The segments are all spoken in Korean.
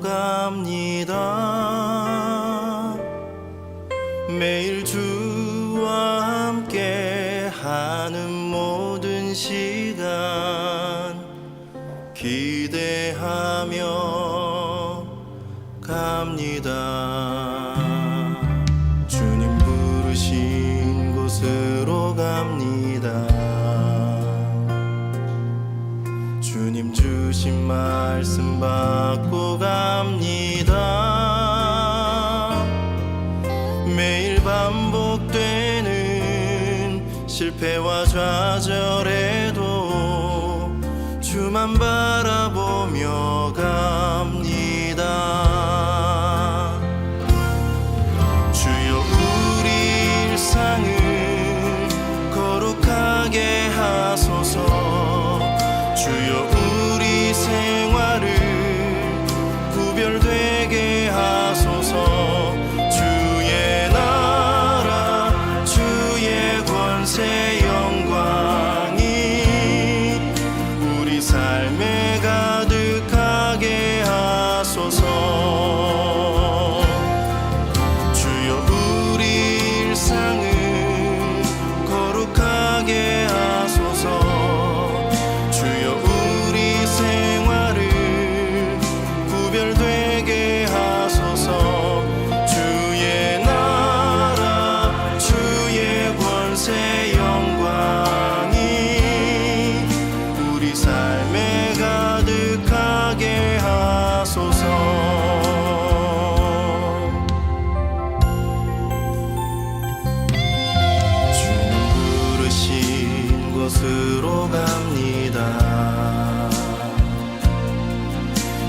갑니다. 매일 주와 함께 하는 모든 시간 기대하며 갑니다. 주님 부르신 곳으로 갑니다. 주님 주신 말씀 받고 갑니다. 매일 반복되는 실패와 좌절에도 주만 바라보며 갑니다. 주여 우리 일상을 거룩하게 하소서. 주여 우리 생활을 구별되게 하소서. 주의 나라 주의 권세 영광이 우리 삶에 가득하게 하소서. 주여 우리 일상을 거룩하게 하소서. 주여 우리 생활을 구별되게 하소서. 주의 나라 주의 권세 영광이 우리 삶에 가득하게 하소서. 주님 부르신 곳으로 갑니다.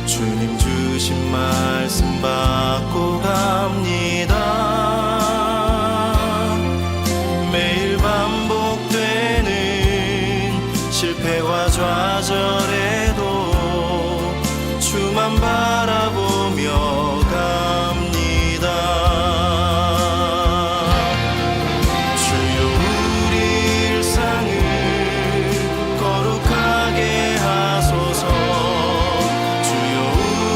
주님 주신 말씀 받고 갑니다. 매일 반복되는 실패와 좌절에도 주만 바라보며 갑니다. 주여 우리 일상을 거룩하게 하소서. 주여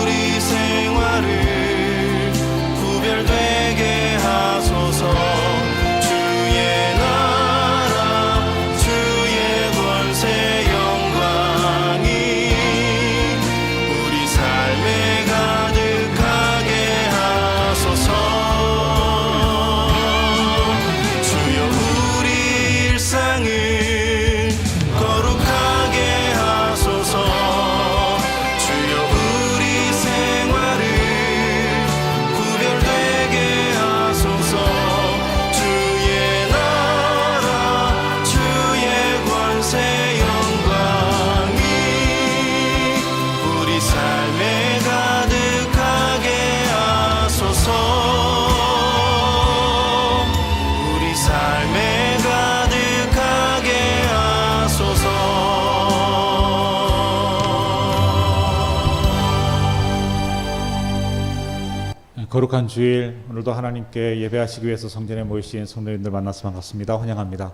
우리 생활을 구별되게 하소서. 주의 나라 주의 권세 영광이 우리 삶에 가득하게 하소서. 주여 우리 일상을 거룩하게 하소서. 주여 우리 생활을 구별되게 하소서. 주의 나라 주의 권세 영광이 우리 삶에 가득하게 하소서. 우리 삶에 가득하게 하소서. 거룩한 주일, 오늘도 하나님께 예배하시기 위해서 성전에 모이신 성도님들 만나서 반갑습니다. 환영합니다.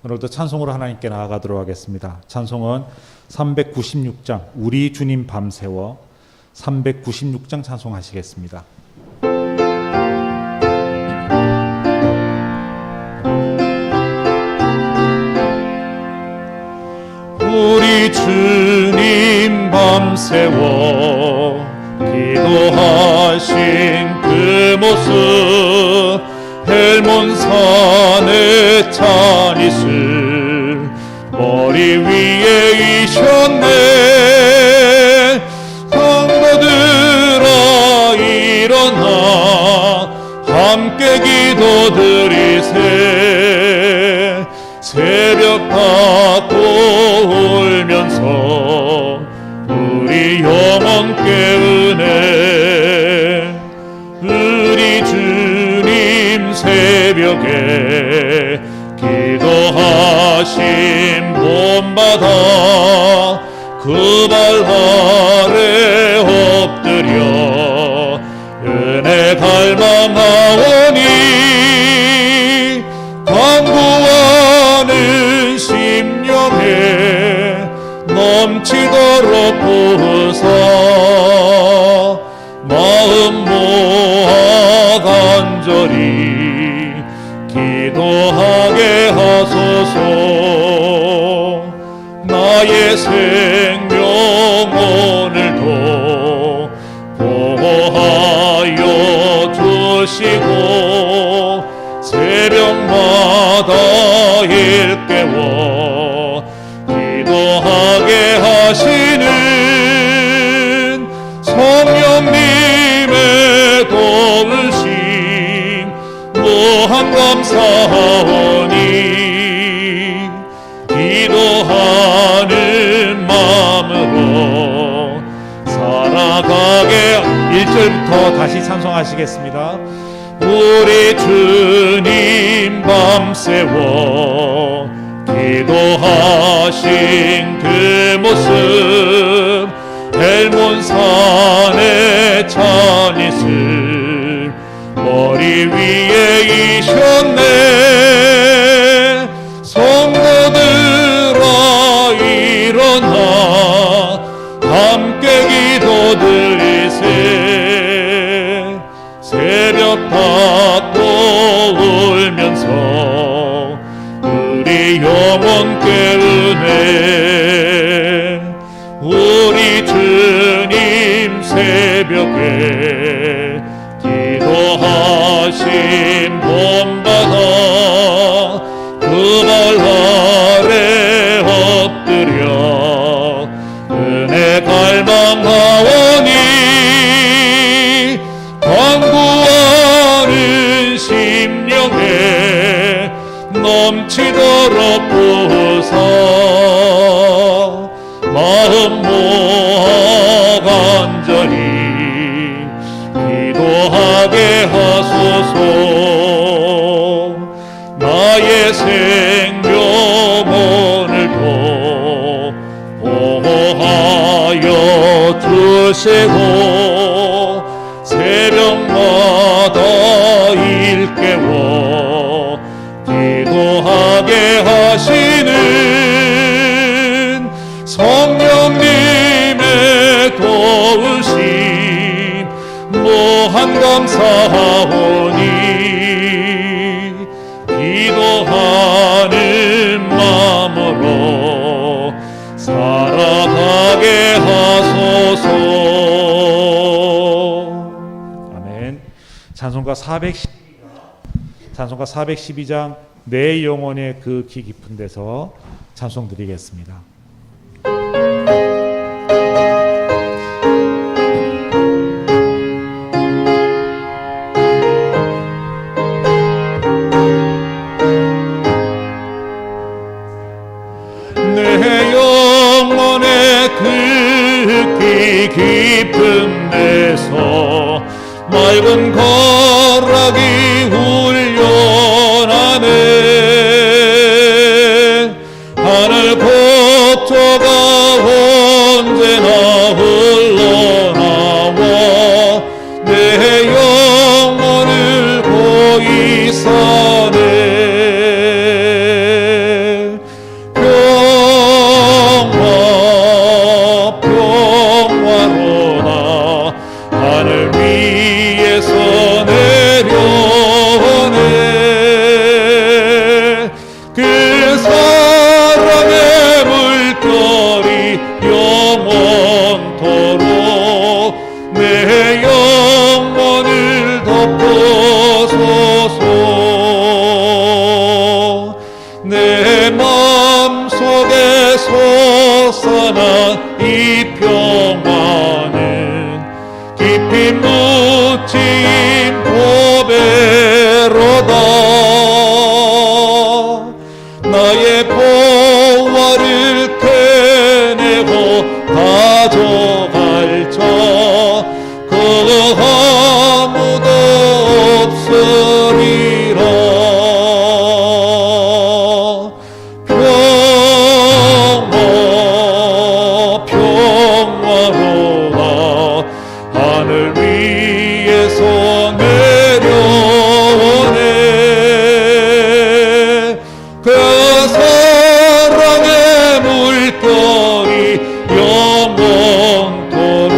오늘도 찬송으로 하나님께 나아가도록 하겠습니다. 찬송은 396장 우리 주님 밤새워 396장 찬송하시겠습니다. 우리 주님 밤새워 기도하신 그 모습 헬몬산의 찬이슬 머리 위에 이셨네. 성도들아 일어나 함께 기도드리세. 새벽 받고 울면서 우리 영혼 깨우네. 우리 주님 새벽에 기도하신 본받아 그 발 아래 엎드려 은혜 갈망하오니 간구하는 심령에 넘치도록 부으사 하소서. 나의 생명 오늘도 보호하여 주시고 새벽마다 일깨워 기도하게 하시는 성령님의 도우심 무한 감사하오니 기도하는 마음으로 살아가게. 1절부터 다시 찬송하시겠습니다. 우리 주님 밤새워 기도하신 그 모습 헬몬산의 찬이슬 머리 위에 이셨네. 성도들아 일어나 함께 기도드리세. 새벽닭도 울면서 우리 영혼 깨우네. 우리 주님 새벽에 기도하신 본받아 그 발 아래 엎드려 은혜 갈망하오니 간구하는 심령에 넘치도록 부사 마음 모아 간절히 기도하게 하소서. 나의 생명 오늘도 보호하여 주시고 새벽마다 일깨워 기도하게 하시는 성령님의 도우심 무한 감사하오니 기도하는 마음으로 살아가게 하소서. 아멘. 찬송가 412장 내 영혼의 그 기 깊은 데서 찬송 드리겠습니다. 내 영혼의 그 깊이 깊은 데서 맑은 거락이 훈련하네. 하늘 폭포가 언제나 흘러나와 내 영혼을 고이 사네. 평화로다 하늘 위에서 내려오네. 그 사랑의 물결이 영원토록 내 영혼을 덮어소서. 내 마음속에 솟아난 이 평화는 깊이 묻힌 보배로다. 나의 보화를 캐내고 가져갈 자 그 아무도 없으리라. 평화로다 하늘 위에서 내려오네. 그 사랑의 물결이 영원토록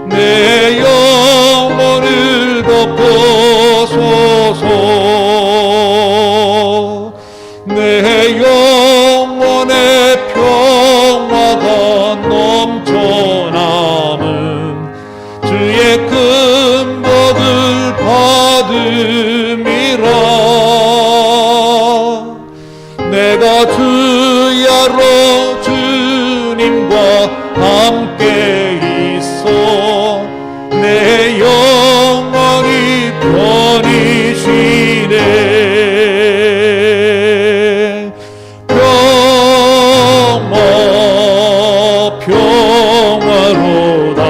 내 영혼을 덮어소서. 내 내 영혼이 편히 쉬네. 평화로다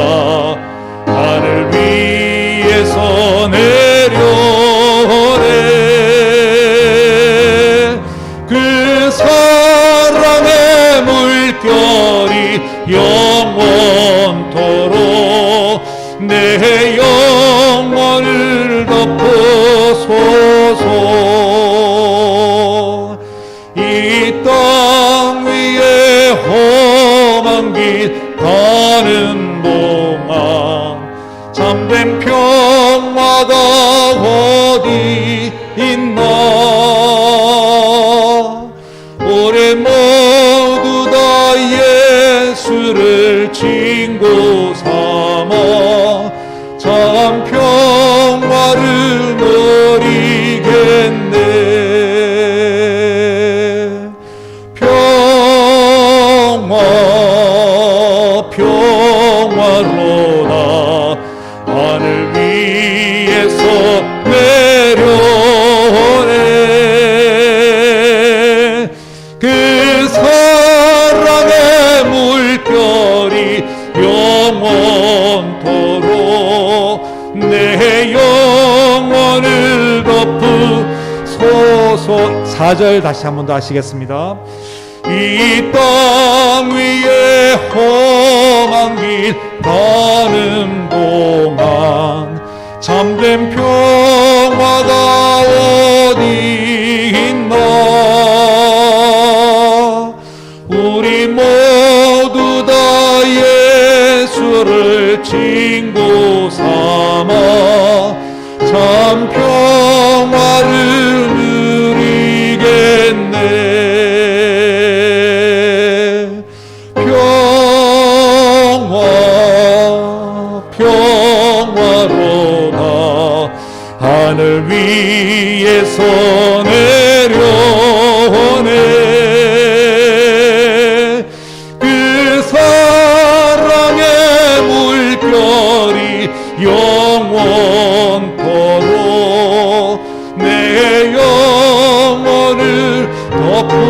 하늘 위에서 내려오네. 그 사랑의 물결이 영원토록 내 영혼을 덮어소서. 이 땅 위에 험한 길 가는 동안 참된 평화가 어디 있나. 우리 모두 다 예수를 친구 삼아 참 평화를 누리겠네. 평화로다 하늘 위에서 내려오네. 그 사랑의 물결이 영원토록 내 영혼을 덮으소서. 4절 다시 한 번 더 하시겠습니다. 이 땅 위에 험한 길 가는 동안 참된 평화가 어디 있나. 우리 모두 다 예수를 친구 삼아 참 평화를 누리겠네. 평화로다 하늘 위에서 내려오네. 그 사랑의 물결이 영원토록 내 영혼을 덮으소서.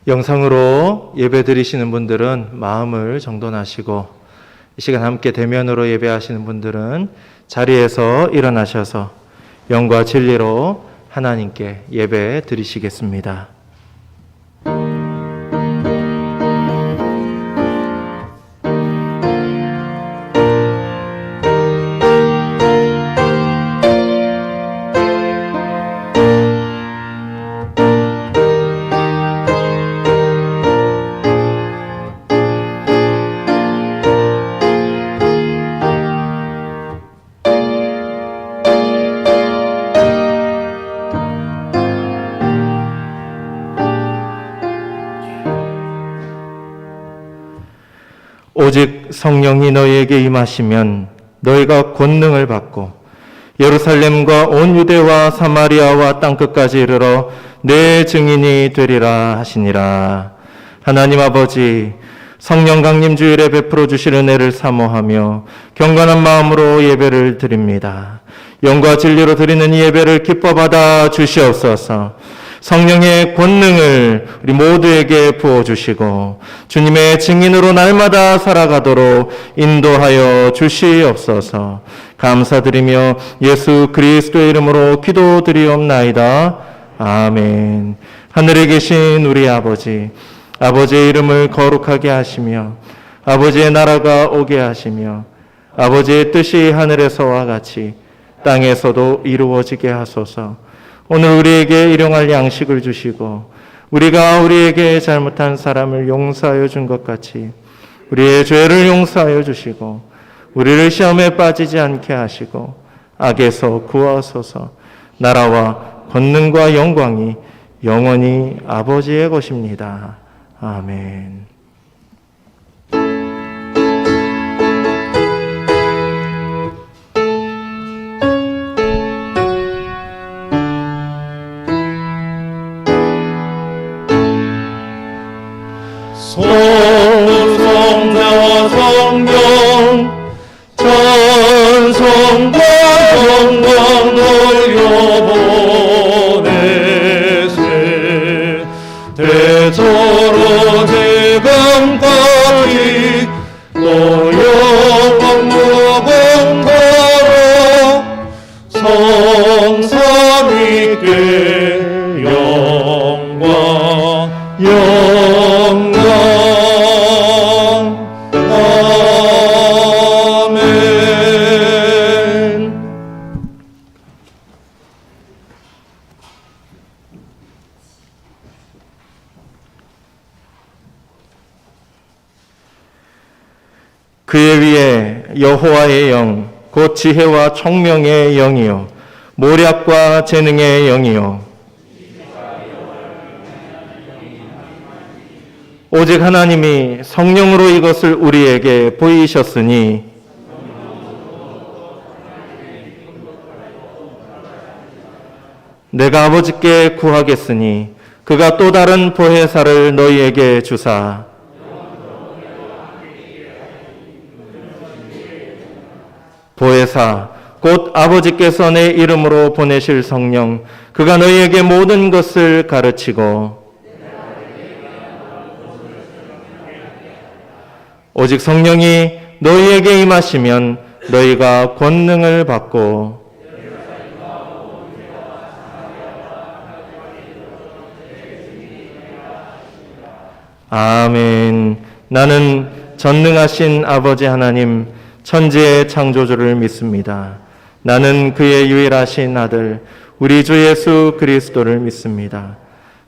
영상으로 예배 드리시는 분들은 마음을 정돈하시고, 이 시간 함께 대면으로 예배하시는 분들은 자리에서 일어나셔서 영과 진리로 하나님께 예배 드리시겠습니다. 오직 성령이 너희에게 임하시면 너희가 권능을 받고 예루살렘과 온 유대와 사마리아와 땅끝까지 이르러 내 증인이 되리라 하시니라. 하나님 아버지, 성령 강림 주일에 베풀어 주실 은혜를 사모하며 경건한 마음으로 예배를 드립니다. 영과 진리로 드리는 이 예배를 기뻐 받아 주시옵소서. 성령의 권능을 우리 모두에게 부어주시고 주님의 증인으로 날마다 살아가도록 인도하여 주시옵소서. 감사드리며 예수 그리스도의 이름으로 기도드리옵나이다. 아멘. 하늘에 계신 우리 아버지, 아버지의 이름을 거룩하게 하시며 아버지의 나라가 오게 하시며 아버지의 뜻이 하늘에서와 같이 땅에서도 이루어지게 하소서. 오늘 우리에게 일용할 양식을 주시고 우리가 우리에게 잘못한 사람을 용서하여 준 것 같이 우리의 죄를 용서하여 주시고 우리를 시험에 빠지지 않게 하시고 악에서 구하소서. 나라와 권능과 영광이 영원히 아버지의 것입니다. 아멘. 성자와 성령 찬송과 영광 돌려보내세 대저로 대감까지 또 영원 무궁거로 성삼위께 영광 영광 아멘. 그의 위에 여호와의 영, 곧 지혜와 총명의 영이요 모략과 재능의 영이요 오직 하나님이 성령으로 이것을 우리에게 보이셨으니 내가 아버지께 구하겠으니 그가 또 다른 보혜사를 너희에게 주사 보혜사 곧 아버지께서 내 이름으로 보내실 성령 그가 너희에게 모든 것을 가르치고 오직 성령이 너희에게 임하시면 너희가 권능을 받고 아멘. 나는 전능하신 아버지 하나님 천지의 창조주를 믿습니다. 나는 그의 유일하신 아들 우리 주 예수 그리스도를 믿습니다.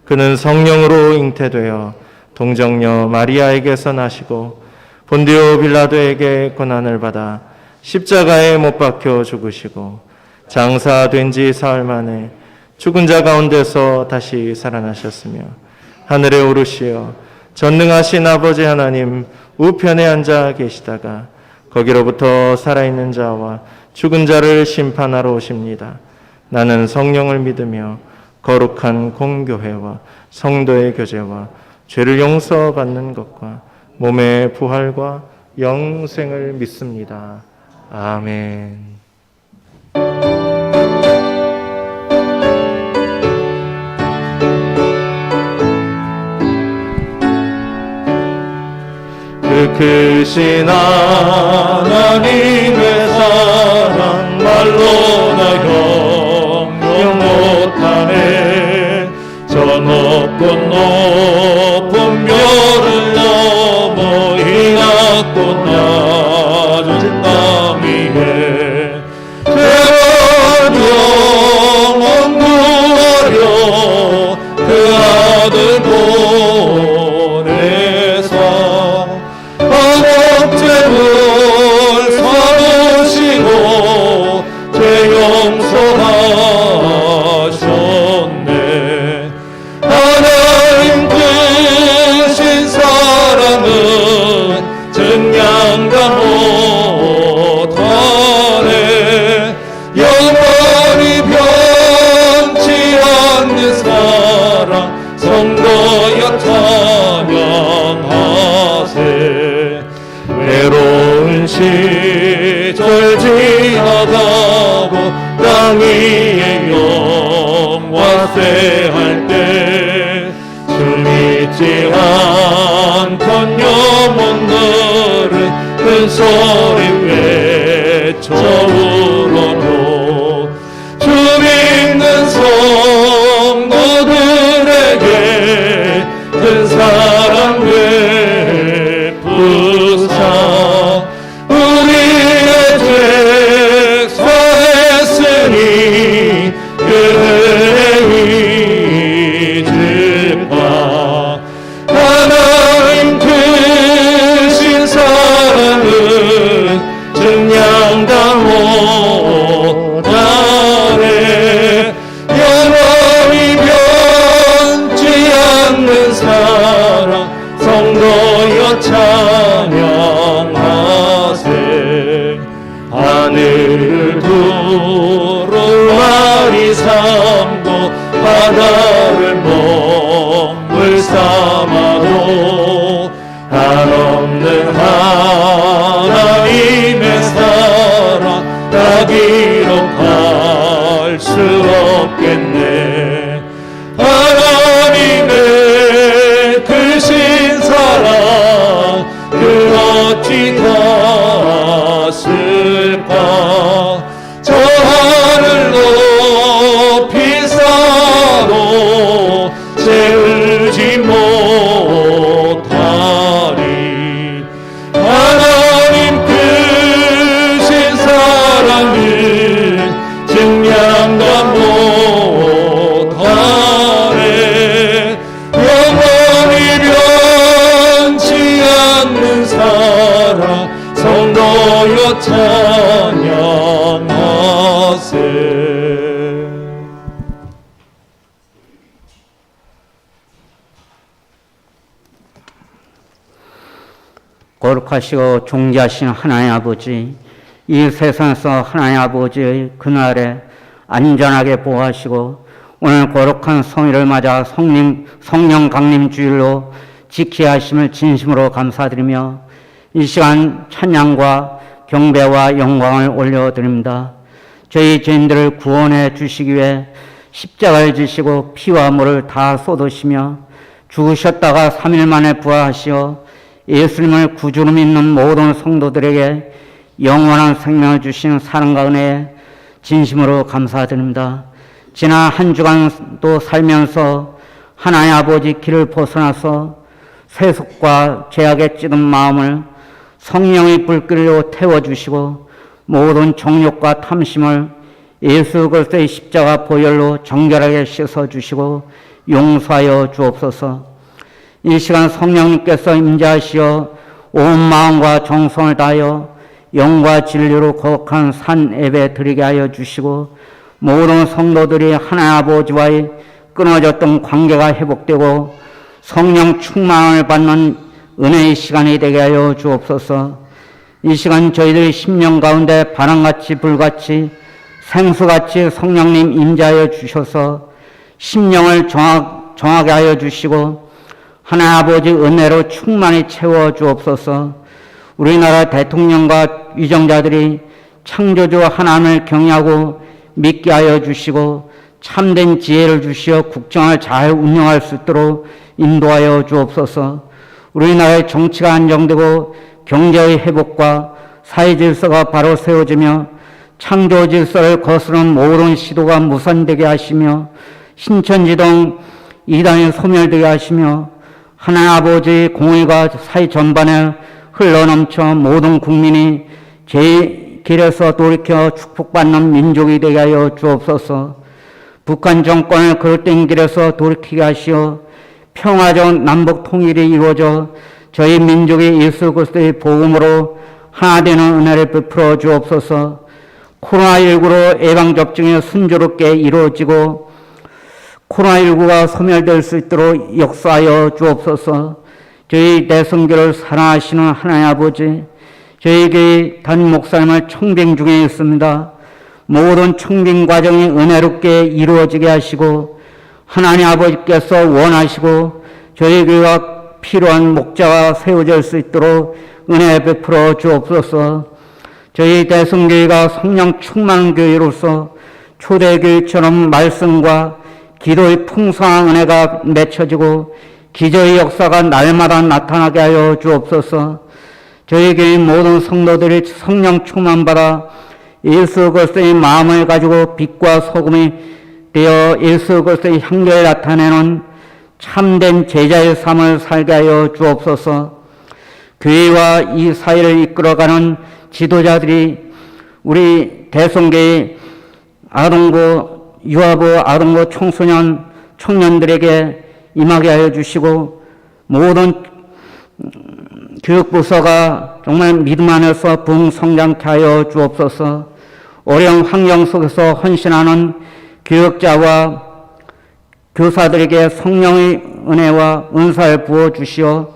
그는 성령으로 잉태되어 동정녀 마리아에게서 나시고 본디오 빌라도에게 고난을 받아 십자가에 못 박혀 죽으시고 장사된 지 사흘 만에 죽은 자 가운데서 다시 살아나셨으며 하늘에 오르시어 전능하신 아버지 하나님 우편에 앉아 계시다가 거기로부터 살아있는 자와 죽은 자를 심판하러 오십니다. 나는 성령을 믿으며 거룩한 공교회와 성도의 교제와 죄를 용서받는 것과 몸의 부활과 영생을 믿습니다. 아멘. 그 크신 하나님의 사랑 말로나 형용 못하네. 저 높고 높은 별을 넘어 이 낮고 낮은 남 위에 태어난 영원 구하려 그 아들 보내사 한옥죄를 사르시고 죄 용서하셨네. 하나님 크신 사랑은 증량가 못하네. 영원히 변치 않는 사랑 성도여 찬양하세. 외로운 시절 지나가고 땅 위에 영화세할 때 주 믿지 않던 영혼들은 큰 소리 외쳐 울어도 주 믿는 성도들에게 큰 사랑 베푸사 우리의 죄 사했으니 그의 잊을까. 하나님 크신 사랑은 증량다 거룩하시고 존귀하신 하나님 아버지, 이 세상에서 하나님 아버지의 그날에 안전하게 보호하시고 오늘 거룩한 성일을 맞아 성령 강림 주일로 지키게 하심을 진심으로 감사드리며 이 시간 찬양과 경배와 영광을 올려드립니다. 저희 죄인들을 구원해 주시기 위해 십자가를 지시고 피와 물을 다 쏟으시며 죽으셨다가 3일 만에 부활하시어 예수님을 구주로 믿는 모든 성도들에게 영원한 생명을 주신 사랑과 은혜에 진심으로 감사드립니다. 지난 한 주간도 살면서 하나님 아버지 길을 벗어나서 세속과 죄악에 찌든 마음을 성령의 불길로 태워주시고 모든 정욕과 탐심을 예수 그리스도의 십자가 보혈로 정결하게 씻어주시고 용서하여 주옵소서. 이 시간 성령님께서 임재하시어 온 마음과 정성을 다하여 영과 진리로 거룩한 산 예배 드리게 하여 주시고 모든 성도들이 하나님 아버지와의 끊어졌던 관계가 회복되고 성령 충만을 받는 은혜의 시간이 되게 하여 주옵소서. 이 시간 저희들의 심령 가운데 바람같이 불같이 생수같이 성령님 임재하여 주셔서 심령을 정하게 하여 주시고 하나님 아버지 은혜로 충만히 채워 주옵소서. 우리나라 대통령과 위정자들이 창조주 하나님을 경외하고 믿게 하여 주시고 참된 지혜를 주시어 국정을 잘 운영할 수 있도록 인도하여 주옵소서. 우리나라의 정치가 안정되고 경제의 회복과 사회 질서가 바로 세워지며 창조 질서를 거스르는 모든 시도가 무산되게 하시며 신천지등 이단이 소멸되게 하시며 하나님 아버지 공의가 사회 전반에 흘러넘쳐 모든 국민이 제 길에서 돌이켜 축복받는 민족이 되게 하여 주옵소서. 북한 정권을 그릇된 길에서 돌이키게 하시어 평화적 남북 통일이 이루어져 저희 민족이 예수 그리스도의 복음으로 하나 되는 은혜를 베풀어 주옵소서. 코로나19로 예방접종이 순조롭게 이루어지고 코로나19가 소멸될 수 있도록 역사하여 주옵소서. 저희 대성교를 사랑하시는 하나님 아버지, 저희 교회 담임 목사님을 청빙 중에 있습니다. 모든 청빙 과정이 은혜롭게 이루어지게 하시고 하나님 아버지께서 원하시고 저희 교회가 필요한 목자가 세워질 수 있도록 은혜 베풀어 주옵소서. 저희 대성교회가 성령 충만한 교회로서 초대교회처럼 말씀과 기도의 풍성한 은혜가 맺혀지고 기저의 역사가 날마다 나타나게 하여 주옵소서. 저희 교회 모든 성도들이 성령 충만받아 예수 그리스도의 마음을 가지고 빛과 소금이 되어 예수 그리스도의 향기를 나타내는 참된 제자의 삶을 살게 하여 주옵소서. 교회와 이 사회를 이끌어가는 지도자들이 우리 대성교회 아동부, 유아부, 아동부 청소년, 청년들에게 임하게 하여 주시고 모든 교육부서가 정말 믿음 안에서 부흥성장케 하여 주옵소서. 어려운 환경 속에서 헌신하는 교육자와 교사들에게 성령의 은혜와 은사를 부어주시어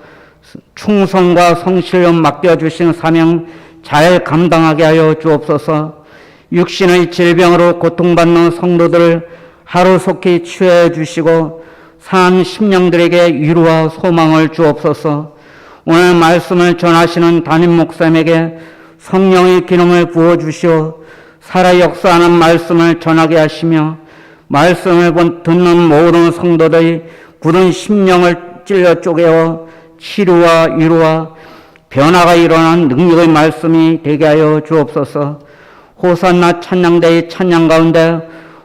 충성과 성실을 맡겨주신 사명 잘 감당하게 하여 주옵소서. 육신의 질병으로 고통받는 성도들을 하루속히 치유해 주시고 산 심령들에게 위로와 소망을 주옵소서. 오늘 말씀을 전하시는 담임 목사님에게 성령의 기름을 부어주시어 살아 역사하는 말씀을 전하게 하시며 말씀을 듣는 모든 성도들의 굳은 심령을 찔러 쪼개어 치료와 위로와 변화가 일어난 능력의 말씀이 되게 하여 주옵소서. 호산나 찬양대의 찬양 가운데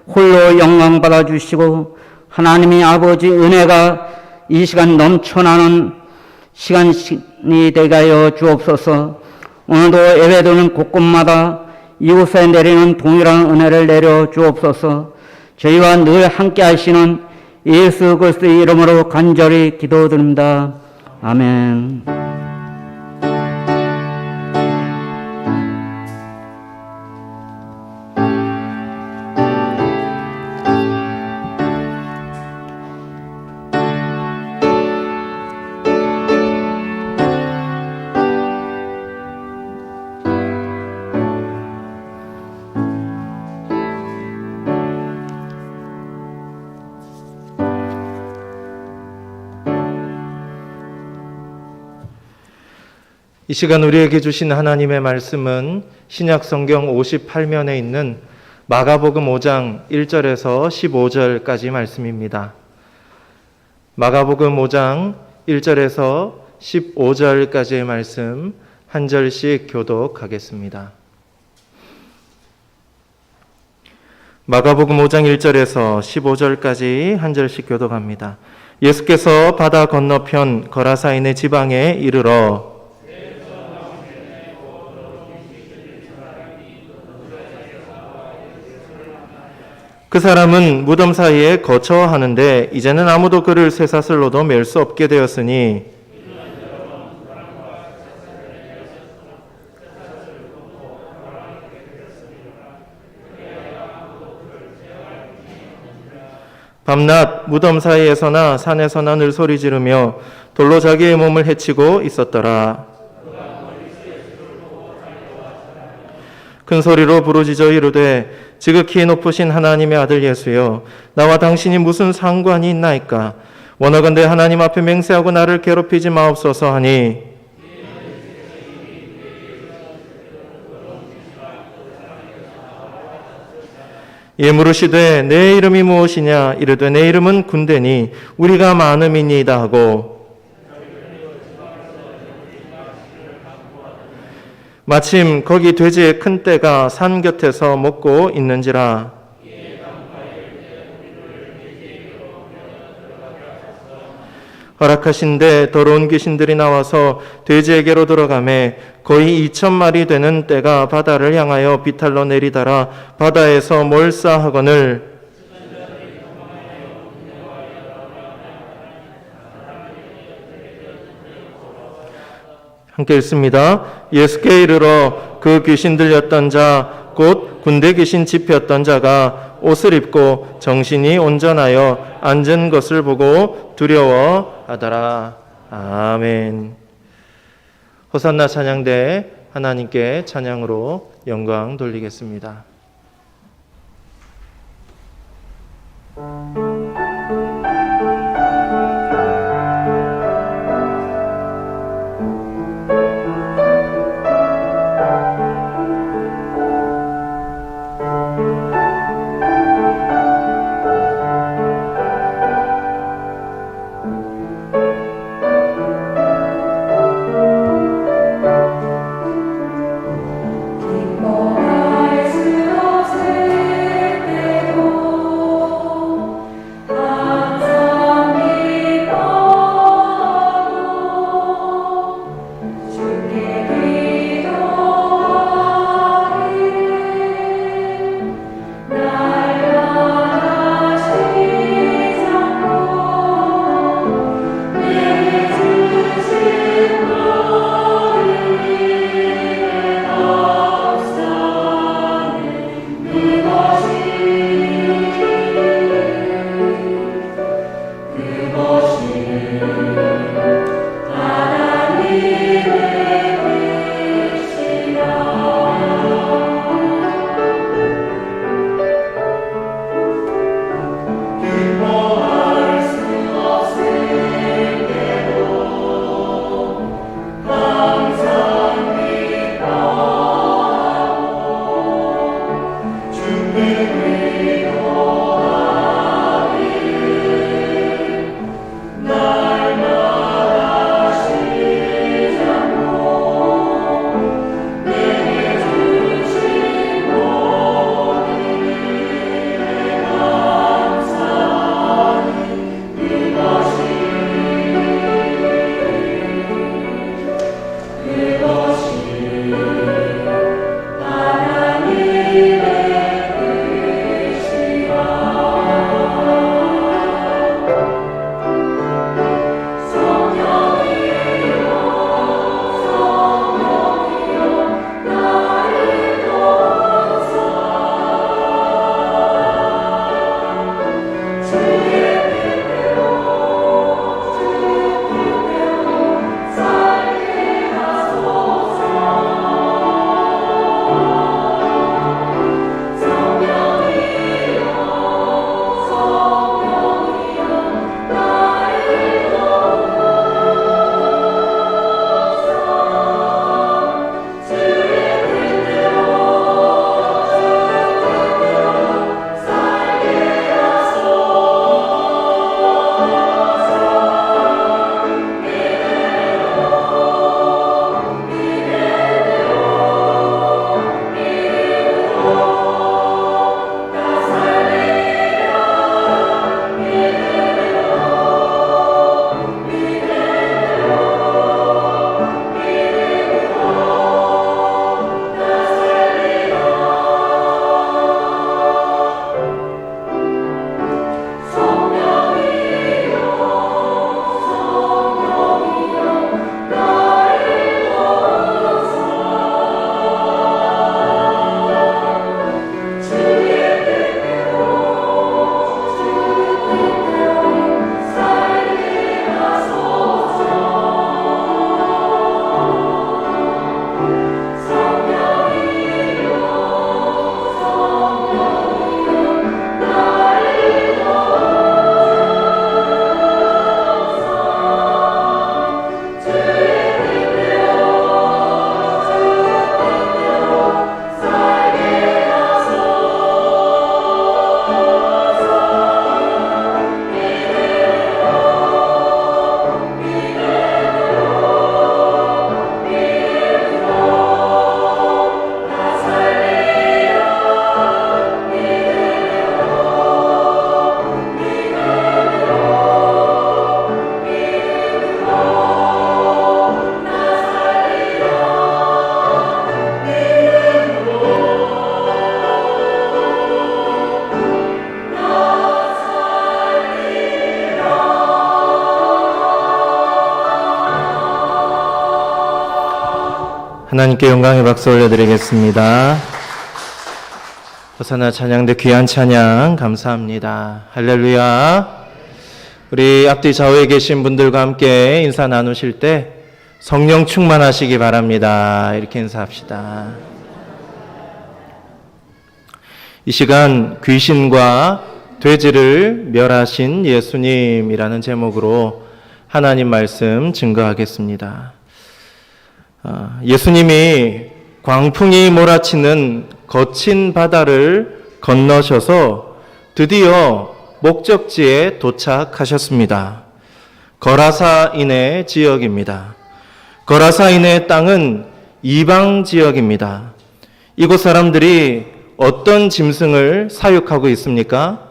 홀로 영광 받아주시고 하나님의 아버지 은혜가 이 시간 넘쳐나는 시간이 되게 하여 주옵소서. 오늘도 예배드리는 곳곳마다 이곳에 내리는 동일한 은혜를 내려 주옵소서. 저희와 늘 함께 하시는 예수 그리스도의 이름으로 간절히 기도드립니다. 아멘. 이 시간 우리에게 주신 하나님의 말씀은 신약 성경 58면에 있는 마가복음 5장 1절에서 15절까지 말씀입니다. 마가복음 5장 1절에서 15절까지의 말씀 한 절씩 교독하겠습니다. 마가복음 5장 1절에서 15절까지 한 절씩 교독합니다. 예수께서 바다 건너편 거라사인의 지방에 이르러 그 사람은 무덤 사이에 거처하는데 이제는 아무도 그를 쇠사슬로도 맬 수 없게 되었으니 밤낮 무덤 사이에서나 산에서나 늘 소리 지르며 돌로 자기의 몸을 해치고 있었더라. 큰 소리로 부르짖어 이르되 지극히 높으신 하나님의 아들 예수여, 나와 당신이 무슨 상관이 있나이까? 원하건대 하나님 앞에 맹세하고 나를 괴롭히지 마옵소서 하니 예 물으시되 내 이름이 무엇이냐? 이르되 내 이름은 군대니 우리가 많음이니이다 하고 마침 거기 돼지의 큰 떼가 산 곁에서 먹고 있는지라. 허락하신데 더러운 귀신들이 나와서 돼지에게로 들어가매 거의 2,000마리 되는 떼가 바다를 향하여 비탈로 내리다라 바다에서 몰사하거늘 함께 읽습니다. 예수께 이르러 그 귀신 들렸던 자 곧 군대 귀신 집혔던 자가 옷을 입고 정신이 온전하여 앉은 것을 보고 두려워하더라. 아멘. 호산나 찬양대 하나님께 찬양으로 영광 돌리겠습니다. 기뻐할 수 하나님께 영광의 박수 올려드리겠습니다. 호산나 찬양대 귀한 찬양 감사합니다. 할렐루야. 우리 앞뒤 좌우에 계신 분들과 함께 인사 나누실 때 성령 충만하시기 바랍니다. 이렇게 인사합시다. 이 시간 귀신과 돼지를 멸하신 예수님이라는 제목으로 하나님 말씀 증거하겠습니다. 예수님이 광풍이 몰아치는 거친 바다를 건너셔서 드디어 목적지에 도착하셨습니다. 거라사인의 지역입니다. 거라사인의 땅은 이방 지역입니다. 이곳 사람들이 어떤 짐승을 사육하고 있습니까?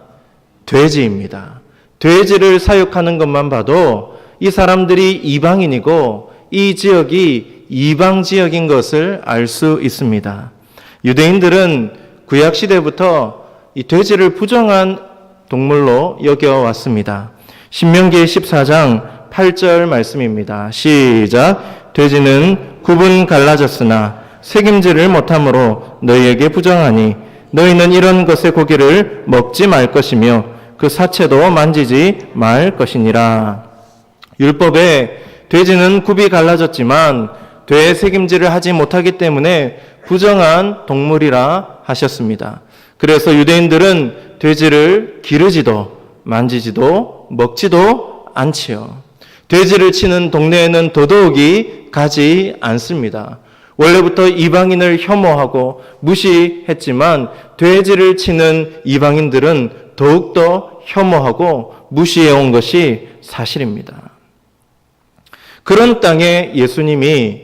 돼지입니다. 돼지를 사육하는 것만 봐도 이 사람들이 이방인이고 이 지역이 이방 지역인 것을 알 수 있습니다. 유대인들은 구약 시대부터 이 돼지를 부정한 동물로 여겨왔습니다. 신명기 14장 8절 말씀입니다. 시작. 돼지는 구분 갈라졌으나 색임질을 못함으로 너희에게 부정하니 너희는 이런 것의 고기를 먹지 말 것이며 그 사체도 만지지 말 것이니라. 율법에 돼지는 굽이 갈라졌지만 되새김질을 하지 못하기 때문에 부정한 동물이라 하셨습니다. 그래서 유대인들은 돼지를 기르지도 만지지도 먹지도 않지요. 돼지를 치는 동네에는 더더욱이 가지 않습니다. 원래부터 이방인을 혐오하고 무시했지만 돼지를 치는 이방인들은 더욱더 혐오하고 무시해온 것이 사실입니다. 그런 땅에 예수님이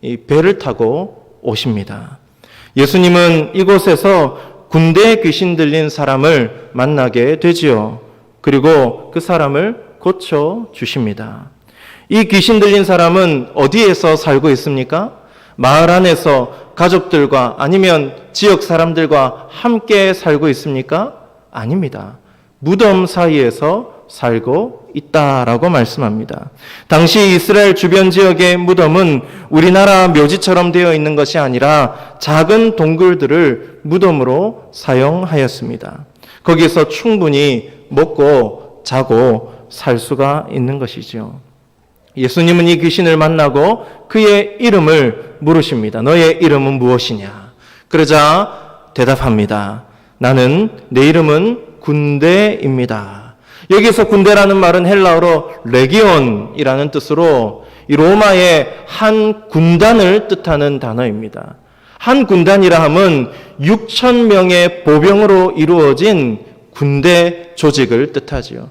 이 배를 타고 오십니다. 예수님은 이곳에서 군대에 귀신 들린 사람을 만나게 되지요. 그리고 그 사람을 고쳐 주십니다. 이 귀신 들린 사람은 어디에서 살고 있습니까? 마을 안에서 가족들과 아니면 지역 사람들과 함께 살고 있습니까? 아닙니다. 무덤 사이에서 살고 있다라고 말씀합니다. 당시 이스라엘 주변 지역의 무덤은 우리나라 묘지처럼 되어 있는 것이 아니라 작은 동굴들을 무덤으로 사용하였습니다. 거기서 충분히 먹고 자고 살 수가 있는 것이죠. 예수님은 이 귀신을 만나고 그의 이름을 물으십니다. 너의 이름은 무엇이냐? 그러자 대답합니다. 나는 내 이름은 군대입니다. 여기서 군대라는 말은 헬라어로 레기온이라는 뜻으로 이 로마의 한 군단을 뜻하는 단어입니다. 한 군단이라 함은 6,000명의 보병으로 이루어진 군대 조직을 뜻하지요.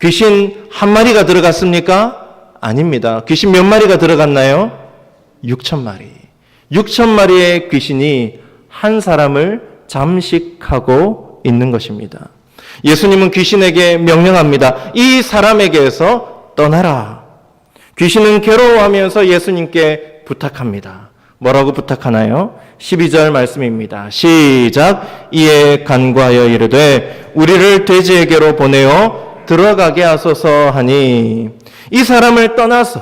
귀신 한 마리가 들어갔습니까? 아닙니다. 귀신 몇 마리가 들어갔나요? 6,000마리. 6,000마리의 귀신이 한 사람을 잠식하고 있는 것입니다. 예수님은 귀신에게 명령합니다. 이 사람에게서 떠나라. 귀신은 괴로워하면서 예수님께 부탁합니다. 뭐라고 부탁하나요? 12절 말씀입니다. 시작. 이에 간구하여 이르되 우리를 돼지에게로 보내어 들어가게 하소서 하니 이 사람을 떠나서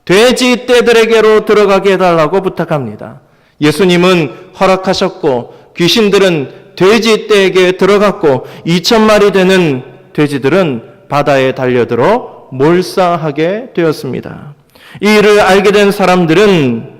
돼지 떼들에게로 들어가게 해달라고 부탁합니다. 예수님은 허락하셨고 귀신들은 돼지 떼에게 들어갔고 2,000마리 되는 돼지들은 바다에 달려들어 몰사하게 되었습니다. 이 일을 알게 된 사람들은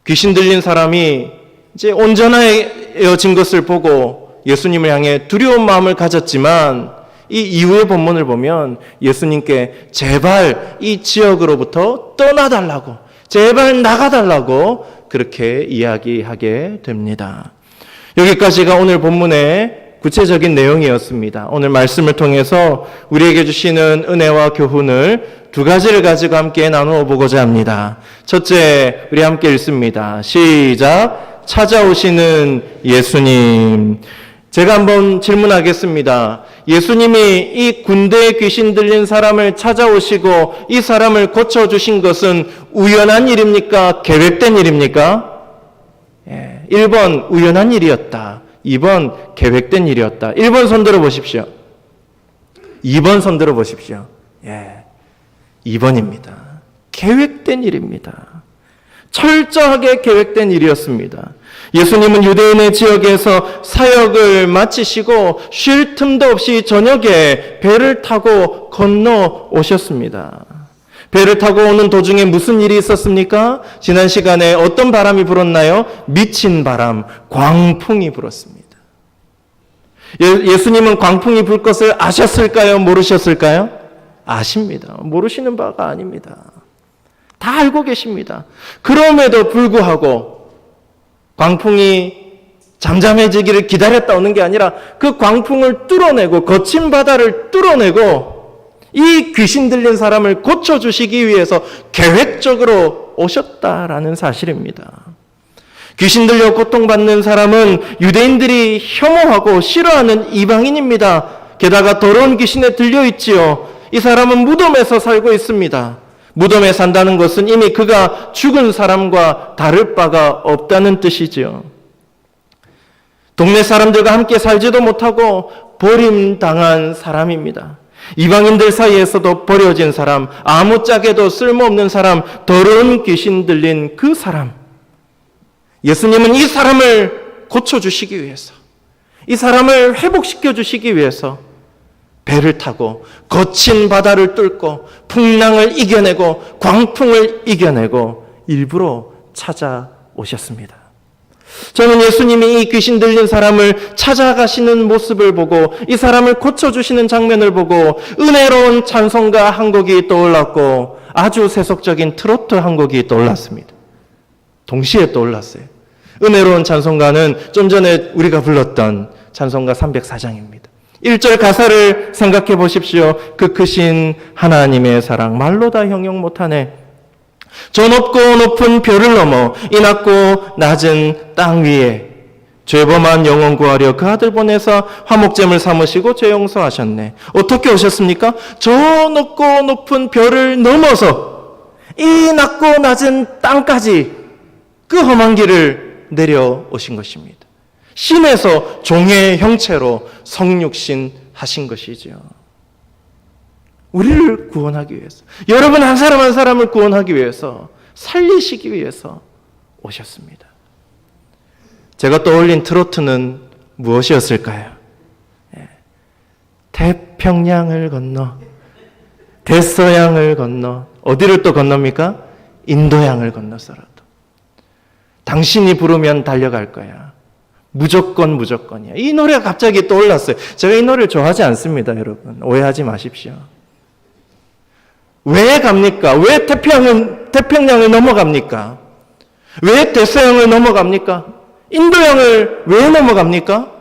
귀신 들린 사람이 이제 온전해진 것을 보고 예수님을 향해 두려운 마음을 가졌지만 이 이후의 본문을 보면 예수님께 제발 이 지역으로부터 떠나달라고, 제발 나가달라고 그렇게 이야기하게 됩니다. 여기까지가 오늘 본문의 구체적인 내용이었습니다. 오늘 말씀을 통해서 우리에게 주시는 은혜와 교훈을 두 가지를 가지고 함께 나누어 보고자 합니다. 첫째, 우리 함께 읽습니다. 시작. 찾아오시는 예수님. 제가 한번 질문하겠습니다. 예수님이 이 군대에 귀신 들린 사람을 찾아오시고 이 사람을 고쳐주신 것은 우연한 일입니까? 계획된 일입니까? 1번 우연한 일이었다. 2번 계획된 일이었다. 1번 손 들어 보십시오. 2번 손 들어 보십시오. 2번입니다. 계획된 일입니다. 철저하게 계획된 일이었습니다. 예수님은 유대인의 지역에서 사역을 마치시고 쉴 틈도 없이 저녁에 배를 타고 건너 오셨습니다. 배를 타고 오는 도중에 무슨 일이 있었습니까? 지난 시간에 어떤 바람이 불었나요? 미친 바람, 광풍이 불었습니다. 예수님은 광풍이 불 것을 아셨을까요? 모르셨을까요? 아십니다. 모르시는 바가 아닙니다. 다 알고 계십니다. 그럼에도 불구하고 광풍이 잠잠해지기를 기다렸다 오는 게 아니라 그 광풍을 뚫어내고 거친 바다를 뚫어내고 이 귀신 들린 사람을 고쳐주시기 위해서 계획적으로 오셨다라는 사실입니다. 귀신 들려 고통받는 사람은 유대인들이 혐오하고 싫어하는 이방인입니다. 게다가 더러운 귀신에 들려 있지요. 이 사람은 무덤에서 살고 있습니다. 무덤에 산다는 것은 이미 그가 죽은 사람과 다를 바가 없다는 뜻이지요. 동네 사람들과 함께 살지도 못하고 버림당한 사람입니다. 이방인들 사이에서도 버려진 사람, 아무짝에도 쓸모없는 사람, 더러운 귀신 들린 그 사람. 예수님은 이 사람을 고쳐주시기 위해서, 이 사람을 회복시켜 주시기 위해서 배를 타고 거친 바다를 뚫고 풍랑을 이겨내고 광풍을 이겨내고 일부러 찾아오셨습니다. 저는 예수님이 이 귀신 들린 사람을 찾아가시는 모습을 보고 이 사람을 고쳐주시는 장면을 보고 은혜로운 찬송가 한 곡이 떠올랐고 아주 세속적인 트로트 한 곡이 떠올랐습니다. 동시에 떠올랐어요. 은혜로운 찬송가는 좀 전에 우리가 불렀던 찬송가 304장입니다. 1절 가사를 생각해 보십시오. 그 크신 하나님의 사랑 말로 다 형용 못하네. 저 높고 높은 별을 넘어 이 낮고 낮은 땅 위에 죄범한 영혼 구하려 그 아들 보내서 화목제물 삼으시고 죄 용서하셨네. 어떻게 오셨습니까? 저 높고 높은 별을 넘어서 이 낮고 낮은 땅까지 그 험한 길을 내려오신 것입니다. 신에서 종의 형체로 성육신 하신 것이죠. 우리를 구원하기 위해서, 여러분 한 사람 한 사람을 구원하기 위해서, 살리시기 위해서 오셨습니다. 제가 떠올린 트로트는 무엇이었을까요? 태평양을 건너, 대서양을 건너, 어디를 또 건넙니까? 인도양을 건너서라도 당신이 부르면 달려갈 거야. 무조건 무조건이야. 이 노래가 갑자기 떠올랐어요. 제가 이 노래를 좋아하지 않습니다, 여러분. 오해하지 마십시오. 왜 갑니까? 왜 태평양을 넘어갑니까? 왜 대서양을 넘어갑니까? 인도양을 왜 넘어갑니까?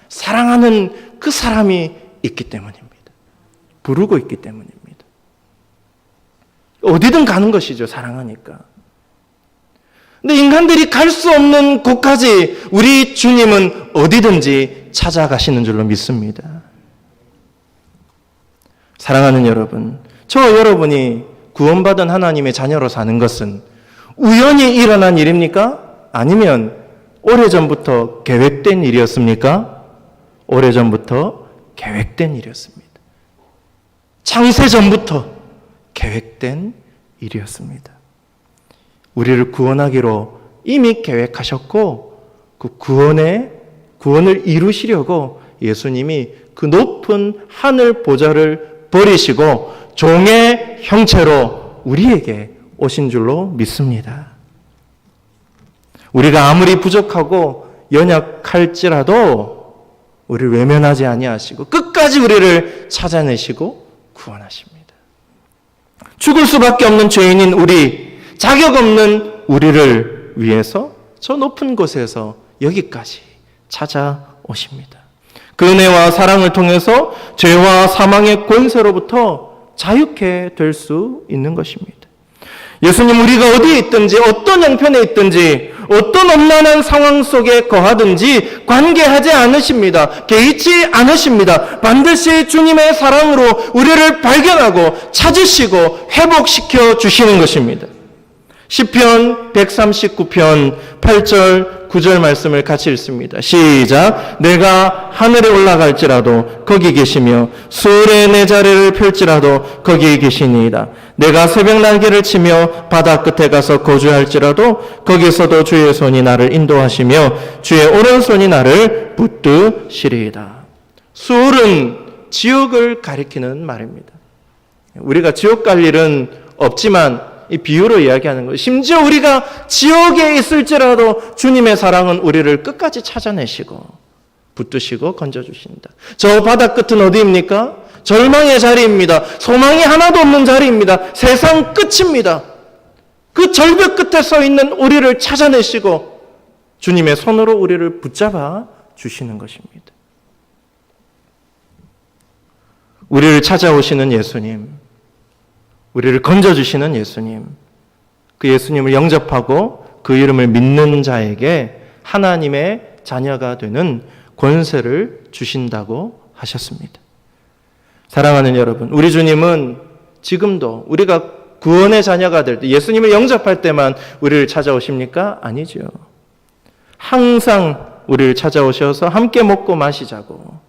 사랑하는 그 사람이 있기 때문입니다. 부르고 있기 때문입니다. 어디든 가는 것이죠, 사랑하니까. 근데 인간들이 갈 수 없는 곳까지 우리 주님은 어디든지 찾아가시는 줄로 믿습니다. 사랑하는 여러분, 저 여러분이 구원받은 하나님의 자녀로 사는 것은 우연히 일어난 일입니까? 아니면 오래전부터 계획된 일이었습니까? 오래전부터 계획된 일이었습니다. 창세전부터 계획된 일이었습니다. 우리를 구원하기로 이미 계획하셨고 그 구원을 이루시려고 예수님이 그 높은 하늘 보좌를 버리시고 종의 형체로 우리에게 오신 줄로 믿습니다. 우리가 아무리 부족하고 연약할지라도 우리를 외면하지 아니하시고 끝까지 우리를 찾아내시고 구원하십니다. 죽을 수밖에 없는 죄인인 우리, 자격 없는 우리를 위해서 저 높은 곳에서 여기까지 찾아오십니다. 그 은혜와 사랑을 통해서 죄와 사망의 권세로부터 자유케 될 수 있는 것입니다. 예수님, 우리가 어디에 있든지 어떤 형편에 있든지 어떤 엄난한 상황 속에 거하든지 관계하지 않으십니다. 개의치 않으십니다. 반드시 주님의 사랑으로 우리를 발견하고 찾으시고 회복시켜 주시는 것입니다. 시편 139편 8절 9절 말씀을 같이 읽습니다. 시작. 내가 하늘에 올라갈지라도 거기 계시며 수월에 내 자리를 펼지라도 거기 계시니이다. 내가 새벽 날개를 치며 바다 끝에 가서 거주할지라도 거기서도 주의 손이 나를 인도하시며 주의 오른손이 나를 붙드시리이다. 수월은 지옥을 가리키는 말입니다. 우리가 지옥 갈 일은 없지만 이 비유로 이야기하는 거예요. 심지어 우리가 지옥에 있을지라도 주님의 사랑은 우리를 끝까지 찾아내시고 붙드시고 건져주신다. 저 바다 끝은 어디입니까? 절망의 자리입니다. 소망이 하나도 없는 자리입니다. 세상 끝입니다. 그 절벽 끝에 서 있는 우리를 찾아내시고 주님의 손으로 우리를 붙잡아 주시는 것입니다. 우리를 찾아오시는 예수님, 우리를 건져주시는 예수님, 그 예수님을 영접하고 그 이름을 믿는 자에게 하나님의 자녀가 되는 권세를 주신다고 하셨습니다. 사랑하는 여러분, 우리 주님은 지금도 우리가 구원의 자녀가 될 때, 예수님을 영접할 때만 우리를 찾아오십니까? 아니죠. 항상 우리를 찾아오셔서 함께 먹고 마시자고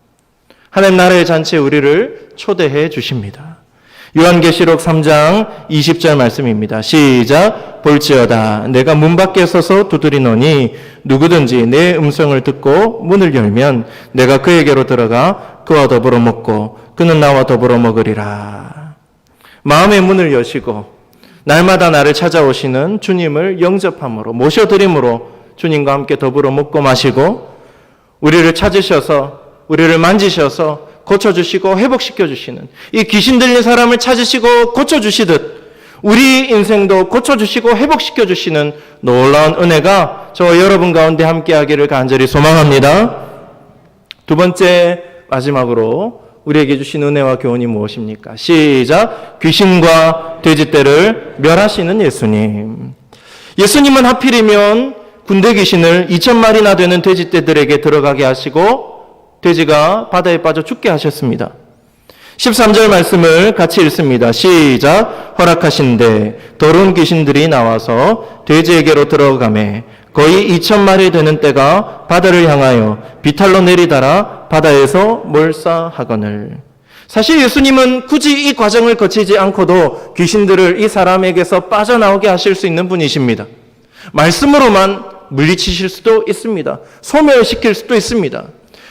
하나님 나라의 잔치에 우리를 초대해 주십니다. 요한계시록 3장 20절 말씀입니다. 시작. 볼지어다 내가 문 밖에 서서 두드리노니 누구든지 내 음성을 듣고 문을 열면 내가 그에게로 들어가 그와 더불어 먹고 그는 나와 더불어 먹으리라. 마음의 문을 여시고 날마다 나를 찾아오시는 주님을 영접함으로 모셔드림으로 주님과 함께 더불어 먹고 마시고 우리를 찾으셔서 우리를 만지셔서 고쳐주시고 회복시켜주시는 이 귀신 들린 사람을 찾으시고 고쳐주시듯 우리 인생도 고쳐주시고 회복시켜주시는 놀라운 은혜가 저와 여러분 가운데 함께하기를 간절히 소망합니다. 두 번째 마지막으로 우리에게 주신 은혜와 교훈이 무엇입니까? 시작. 귀신과 돼지떼를 멸하시는 예수님. 예수님은 하필이면 군대 귀신을 2,000마리나 되는 돼지떼들에게 들어가게 하시고 돼지가 바다에 빠져 죽게 하셨습니다. 13절 말씀을 같이 읽습니다. 시작. 허락하신데 더러운 귀신들이 나와서 돼지에게로 들어가매 거의 2,000마리 되는 떼가 바다를 향하여 비탈로 내리달아 바다에서 몰사하거늘. 사실 예수님은 굳이 이 과정을 거치지 않고도 귀신들을 이 사람에게서 빠져나오게 하실 수 있는 분이십니다. 말씀으로만 물리치실 수도 있습니다. 소멸시킬 수도 있습니다.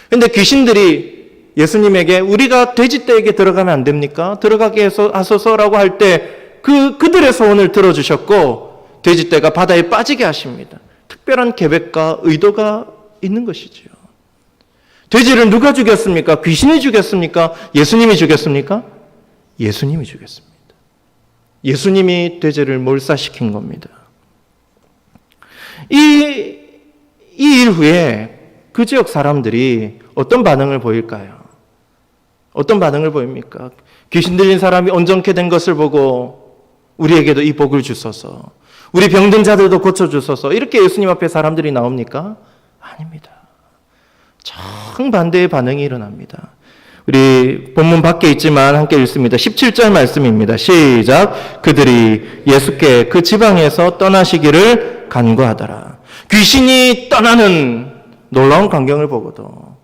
그런데 귀신들이 예수님에게 우리가 돼지떼에게 들어가면 안 됩니까? 들어가게 하소서라고 할 때 그들의 소원을 들어주셨고 돼지떼가 바다에 빠지게 하십니다. 특별한 계획과 의도가 있는 것이지요. 돼지를 누가 죽였습니까? 귀신이 죽였습니까? 예수님이 죽였습니까? 예수님이 죽였습니다. 예수님이 돼지를 몰사시킨 겁니다. 이 일 후에 그 지역 사람들이 어떤 반응을 보일까요? 어떤 반응을 보입니까? 귀신 들린 사람이 온전케 된 것을 보고 우리에게도 이 복을 주소서, 우리 병든 자들도 고쳐주소서 이렇게 예수님 앞에 사람들이 나옵니까? 아닙니다. 정반대의 반응이 일어납니다. 우리 본문 밖에 있지만 함께 읽습니다. 17절 말씀입니다. 시작. 그들이 예수께 그 지방에서 떠나시기를 간구하더라. 귀신이 떠나는 놀라운 광경을 보고도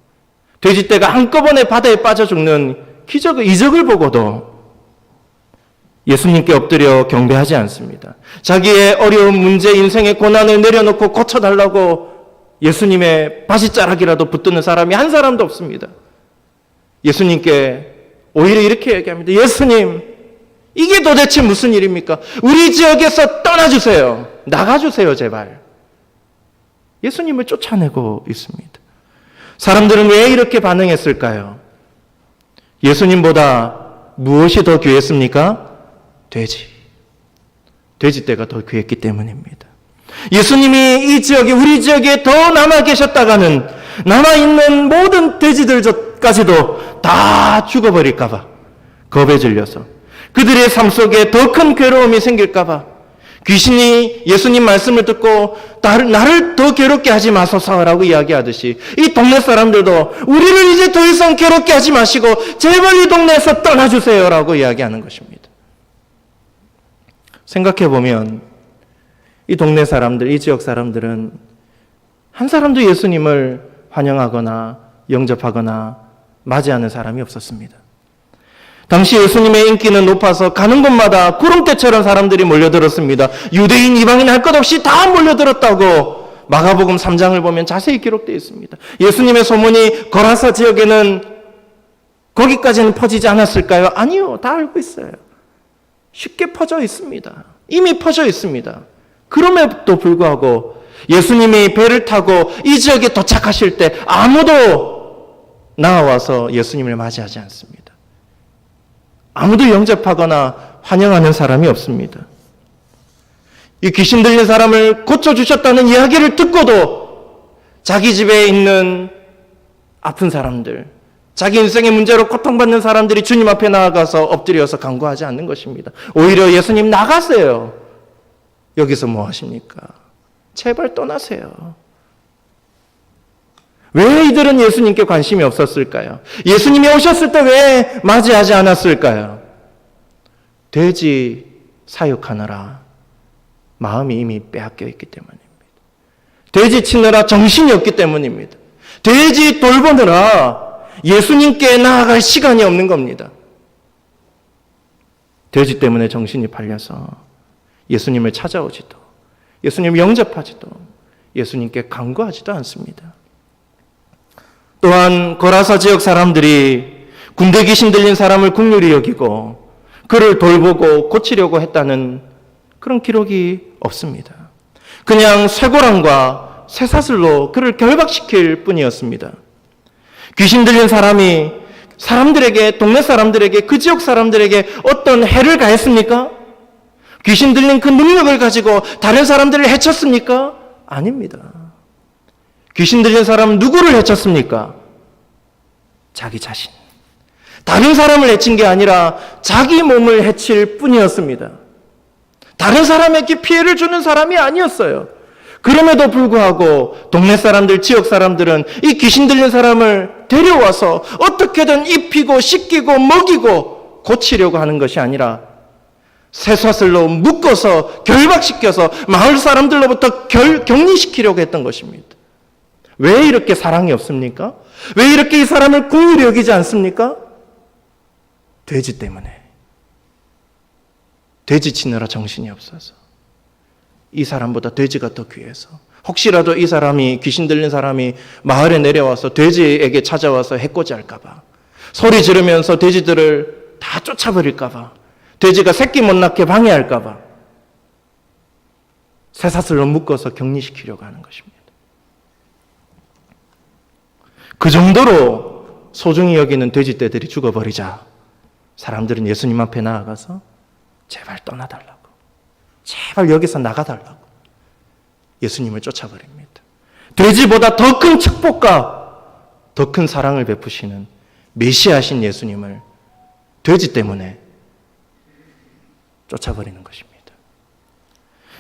돼지떼가 한꺼번에 바다에 빠져 죽는 이적을 보고도 예수님께 엎드려 경배하지 않습니다. 자기의 어려운 문제, 인생의 고난을 내려놓고 고쳐달라고 예수님의 바시자락이라도 붙드는 사람이 한 사람도 없습니다. 예수님께 오히려 이렇게 얘기합니다. 예수님, 이게 도대체 무슨 일입니까? 우리 지역에서 떠나주세요. 나가주세요, 제발. 예수님을 쫓아내고 있습니다. 사람들은 왜 이렇게 반응했을까요? 예수님보다 무엇이 더 귀했습니까? 돼지떼가 더 귀했기 때문입니다. 예수님이 이 지역에, 우리 지역에 더 남아 계셨다가는 남아있는 모든 돼지들까지도 다 죽어버릴까봐 겁에 질려서 그들의 삶 속에 더 큰 괴로움이 생길까봐 귀신이 예수님 말씀을 듣고 나를 더 괴롭게 하지 마소서라고 이야기하듯이 이 동네 사람들도 우리를 이제 더 이상 괴롭게 하지 마시고 제발 이 동네에서 떠나주세요라고 이야기하는 것입니다. 생각해보면 이 동네 사람들, 이 지역 사람들은 한 사람도 예수님을 환영하거나 영접하거나 맞이하는 사람이 없었습니다. 당시 예수님의 인기는 높아서 가는 곳마다 구름대처럼 사람들이 몰려들었습니다. 유대인, 이방인 할 것 없이 다 몰려들었다고 마가복음 3장을 보면 자세히 기록되어 있습니다. 예수님의 소문이 거라사 지역에는 거기까지는 퍼지지 않았을까요? 아니요. 다 알고 있어요. 쉽게 퍼져 있습니다. 이미 퍼져 있습니다. 그럼에도 불구하고 예수님이 배를 타고 이 지역에 도착하실 때 아무도 나와서 예수님을 맞이하지 않습니다. 아무도 영접하거나 환영하는 사람이 없습니다. 이 귀신 들린 사람을 고쳐주셨다는 이야기를 듣고도 자기 집에 있는 아픈 사람들, 자기 인생의 문제로 고통받는 사람들이 주님 앞에 나아가서 엎드려서 간구하지 않는 것입니다. 오히려 예수님 나가세요. 여기서 뭐 하십니까? 제발 떠나세요. 왜 이들은 예수님께 관심이 없었을까요? 예수님이 오셨을 때 왜 맞이하지 않았을까요? 돼지 사육하느라 마음이 이미 빼앗겨 있기 때문입니다. 돼지 치느라 정신이 없기 때문입니다. 돼지 돌보느라 예수님께 나아갈 시간이 없는 겁니다. 돼지 때문에 정신이 팔려서 예수님을 찾아오지도, 예수님을 영접하지도, 예수님께 간구하지도 않습니다. 또한 거라사 지역 사람들이 군대 귀신 들린 사람을 긍휼히 여기고 그를 돌보고 고치려고 했다는 그런 기록이 없습니다. 그냥 쇠고랑과 쇠사슬로 그를 결박시킬 뿐이었습니다. 귀신 들린 사람이 사람들에게, 동네 사람들에게, 그 지역 사람들에게 어떤 해를 가했습니까? 귀신 들린 그 능력을 가지고 다른 사람들을 해쳤습니까? 아닙니다. 귀신 들린 사람은 누구를 해쳤습니까? 자기 자신. 다른 사람을 해친 게 아니라 자기 몸을 해칠 뿐이었습니다. 다른 사람에게 피해를 주는 사람이 아니었어요. 그럼에도 불구하고 동네 사람들, 지역 사람들은 이 귀신 들린 사람을 데려와서 어떻게든 입히고 씻기고 먹이고 고치려고 하는 것이 아니라 쇠사슬로 묶어서 결박시켜서 마을 사람들로부터 격리시키려고 했던 것입니다. 왜 이렇게 사랑이 없습니까? 왜 이렇게 이 사람을 긍휼히 여기지 않습니까? 돼지 때문에. 돼지 치느라 정신이 없어서. 이 사람보다 돼지가 더 귀해서. 혹시라도 이 사람이, 귀신 들린 사람이 마을에 내려와서 돼지에게 찾아와서 해코지 할까봐, 소리 지르면서 돼지들을 다 쫓아버릴까봐, 돼지가 새끼 못 낳게 방해할까봐 쇠사슬로 묶어서 격리시키려고 하는 것입니다. 그 정도로 소중히 여기는 돼지떼들이 죽어버리자 사람들은 예수님 앞에 나아가서 제발 떠나달라고, 제발 여기서 나가달라고 예수님을 쫓아버립니다. 돼지보다 더 큰 축복과 더 큰 사랑을 베푸시는 메시아신 예수님을 돼지 때문에 쫓아버리는 것입니다.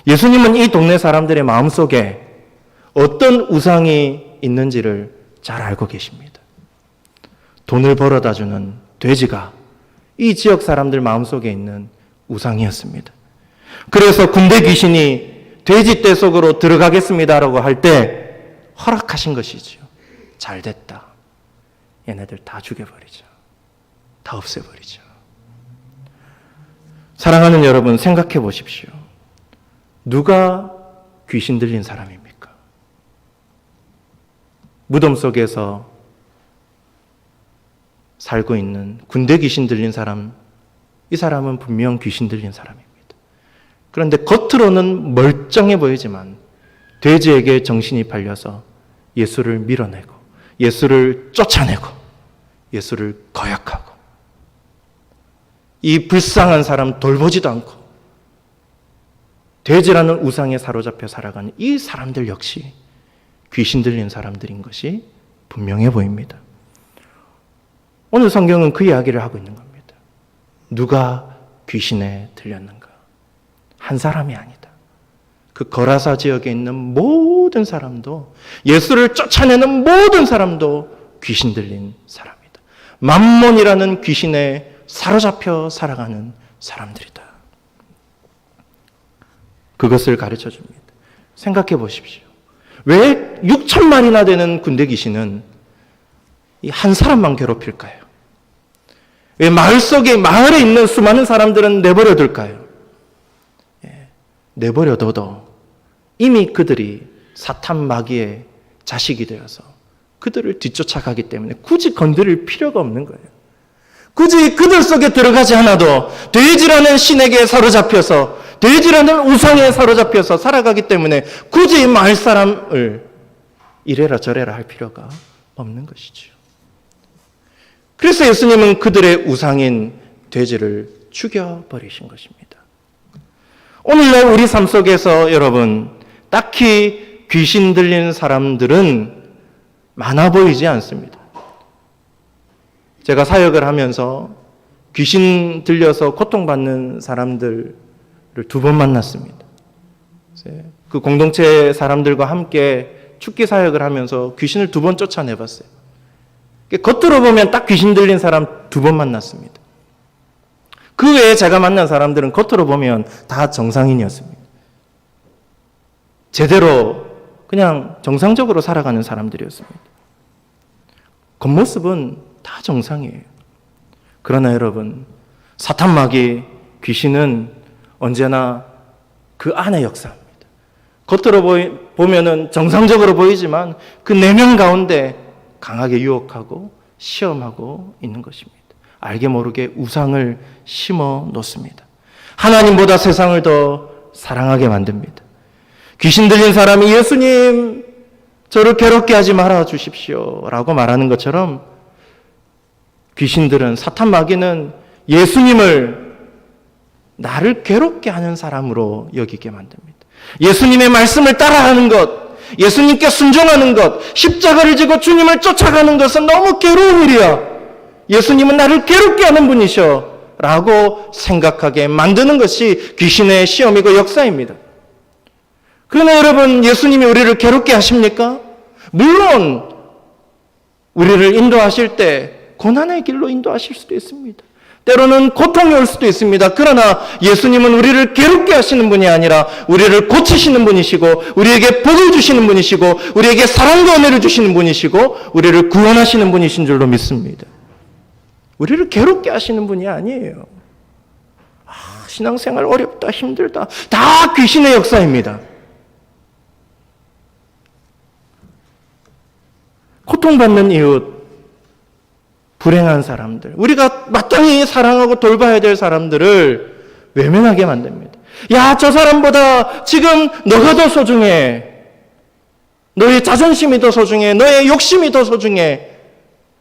예수님은 이 동네 사람들의 마음속에 어떤 우상이 있는지를 잘 알고 계십니다. 돈을 벌어다 주는 돼지가 이 지역 사람들 마음속에 있는 우상이었습니다. 그래서 군대 귀신이 돼지떼 속으로 들어가겠습니다라고 할 때 허락하신 것이죠. 잘 됐다. 얘네들 다 죽여버리죠. 다 없애버리죠. 사랑하는 여러분, 생각해 보십시오. 누가 귀신 들린 사람입니까? 무덤 속에서 살고 있는 군대 귀신 들린 사람, 이 사람은 분명 귀신 들린 사람입니다. 그런데 겉으로는 멀쩡해 보이지만 돼지에게 정신이 팔려서 예수를 밀어내고, 예수를 쫓아내고, 예수를 거역하고, 이 불쌍한 사람 돌보지도 않고 돼지라는 우상에 사로잡혀 살아가는 이 사람들 역시 귀신 들린 사람들인 것이 분명해 보입니다. 오늘 성경은 그 이야기를 하고 있는 겁니다. 누가 귀신에 들렸는가? 한 사람이 아니다. 그 거라사 지역에 있는 모든 사람도, 예수를 쫓아내는 모든 사람도 귀신 들린 사람이다. 맘몬이라는 귀신에 사로잡혀 살아가는 사람들이다. 그것을 가르쳐 줍니다. 생각해 보십시오. 왜 6,000마리나 되는 군대 귀신은 이 한 사람만 괴롭힐까요? 왜 마을에 있는 수많은 사람들은 내버려 둘까요? 내버려 둬도 이미 그들이 사탄 마귀의 자식이 되어서 그들을 뒤쫓아가기 때문에 굳이 건드릴 필요가 없는 거예요. 굳이 그들 속에 들어가지 않아도 돼지라는 신에게 사로잡혀서, 돼지라는 우상에 사로잡혀서 살아가기 때문에 굳이 마을 사람을 이래라 저래라 할 필요가 없는 것이죠. 그래서 예수님은 그들의 우상인 돼지를 죽여버리신 것입니다. 오늘날 우리 삶 속에서 여러분, 딱히 귀신 들린 사람들은 많아 보이지 않습니다. 제가 사역을 하면서 귀신 들려서 고통받는 사람들을 2번 만났습니다. 그 공동체 사람들과 함께 축기 사역을 하면서 귀신을 2번 쫓아내봤어요. 겉으로 보면 딱 귀신 들린 사람 2번 만났습니다. 그 외에 제가 만난 사람들은 겉으로 보면 다 정상인이었습니다. 제대로 그냥 정상적으로 살아가는 사람들이었습니다. 겉모습은 다 정상이에요. 그러나 여러분, 사탄 마귀 귀신은 언제나 그 안에 역사합니다. 겉으로 보면은 정상적으로 보이지만 그 내면 가운데 강하게 유혹하고 시험하고 있는 것입니다. 알게 모르게 우상을 심어 놓습니다. 하나님보다 세상을 더 사랑하게 만듭니다. 귀신 들린 사람이 예수님 저를 괴롭게 하지 말아 주십시오 라고 말하는 것처럼 귀신들은, 사탄 마귀는 예수님을 나를 괴롭게 하는 사람으로 여기게 만듭니다. 예수님의 말씀을 따라하는 것, 예수님께 순종하는 것, 십자가를 지고 주님을 쫓아가는 것은 너무 괴로운 일이야. 예수님은 나를 괴롭게 하는 분이셔 라고 생각하게 만드는 것이 귀신의 시험이고 역사입니다. 그러나 여러분, 예수님이 우리를 괴롭게 하십니까? 물론 우리를 인도하실 때 고난의 길로 인도하실 수도 있습니다. 때로는 고통이 올 수도 있습니다. 그러나 예수님은 우리를 괴롭게 하시는 분이 아니라 우리를 고치시는 분이시고, 우리에게 복을 주시는 분이시고, 우리에게 사랑과 은혜를 주시는 분이시고, 우리를 구원하시는 분이신 줄로 믿습니다. 우리를 괴롭게 하시는 분이 아니에요. 신앙생활 어렵다, 힘들다, 다 귀신의 역사입니다. 고통받는 이웃, 불행한 사람들, 우리가 마땅히 사랑하고 돌봐야 될 사람들을 외면하게 만듭니다. 야, 저 사람보다 지금 너가 더 소중해. 너의 자존심이 더 소중해. 너의 욕심이 더 소중해.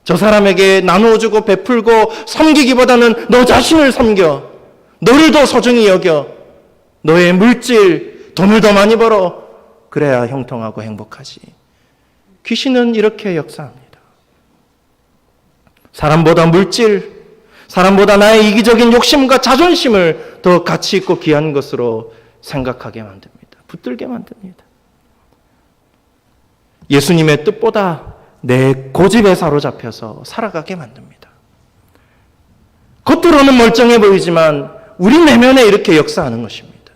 저 사람에게 나누어주고 베풀고 섬기기보다는 너 자신을 섬겨. 너를 더 소중히 여겨. 너의 물질, 돈을 더 많이 벌어. 그래야 형통하고 행복하지. 귀신은 이렇게 역사합니다. 사람보다 물질, 사람보다 나의 이기적인 욕심과 자존심을 더 가치 있고 귀한 것으로 생각하게 만듭니다. 붙들게 만듭니다. 예수님의 뜻보다 내 고집에 사로잡혀서 살아가게 만듭니다. 겉으로는 멀쩡해 보이지만 우리 내면에 이렇게 역사하는 것입니다.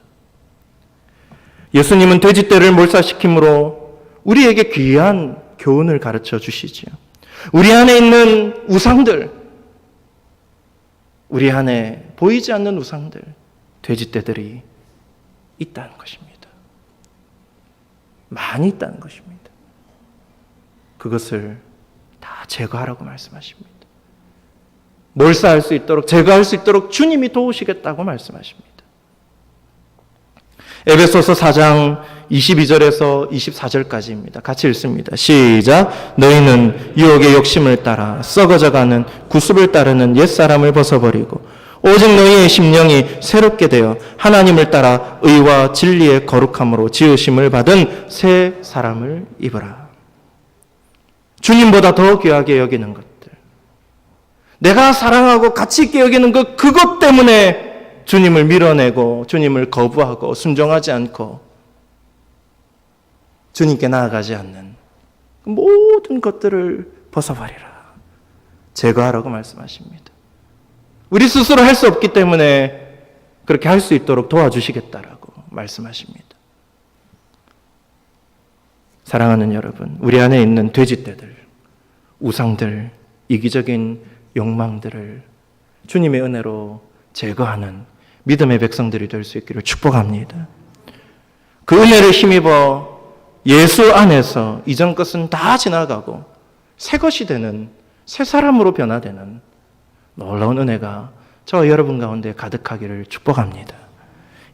예수님은 돼지떼를 몰살시킴으로 우리에게 귀한 교훈을 가르쳐 주시지요. 우리 안에 있는 우상들, 우리 안에 보이지 않는 우상들, 돼지떼들이 있다는 것입니다. 많이 있다는 것입니다. 그것을 다 제거하라고 말씀하십니다. 몰사할 수 있도록, 제거할 수 있도록 주님이 도우시겠다고 말씀하십니다. 에베소서 4장 22절에서 24절까지입니다. 같이 읽습니다. 시작. 너희는 유혹의 욕심을 따라 썩어져가는 구습을 따르는 옛사람을 벗어버리고 오직 너희의 심령이 새롭게 되어 하나님을 따라 의와 진리의 거룩함으로 지으심을 받은 새 사람을 입으라. 주님보다 더 귀하게 여기는 것들, 내가 사랑하고 가치 있게 여기는 그것 때문에 주님을 밀어내고 주님을 거부하고 순종하지 않고 주님께 나아가지 않는 모든 것들을 벗어버리라. 제거하라고 말씀하십니다. 우리 스스로 할 수 없기 때문에 그렇게 할 수 있도록 도와주시겠다라고 말씀하십니다. 사랑하는 여러분, 우리 안에 있는 돼지떼들, 우상들, 이기적인 욕망들을 주님의 은혜로 제거하는 믿음의 백성들이 될 수 있기를 축복합니다. 그 은혜를 힘입어 예수 안에서 이전 것은 다 지나가고 새 것이 되는, 새 사람으로 변화되는 놀라운 은혜가 저와 여러분 가운데 가득하기를 축복합니다.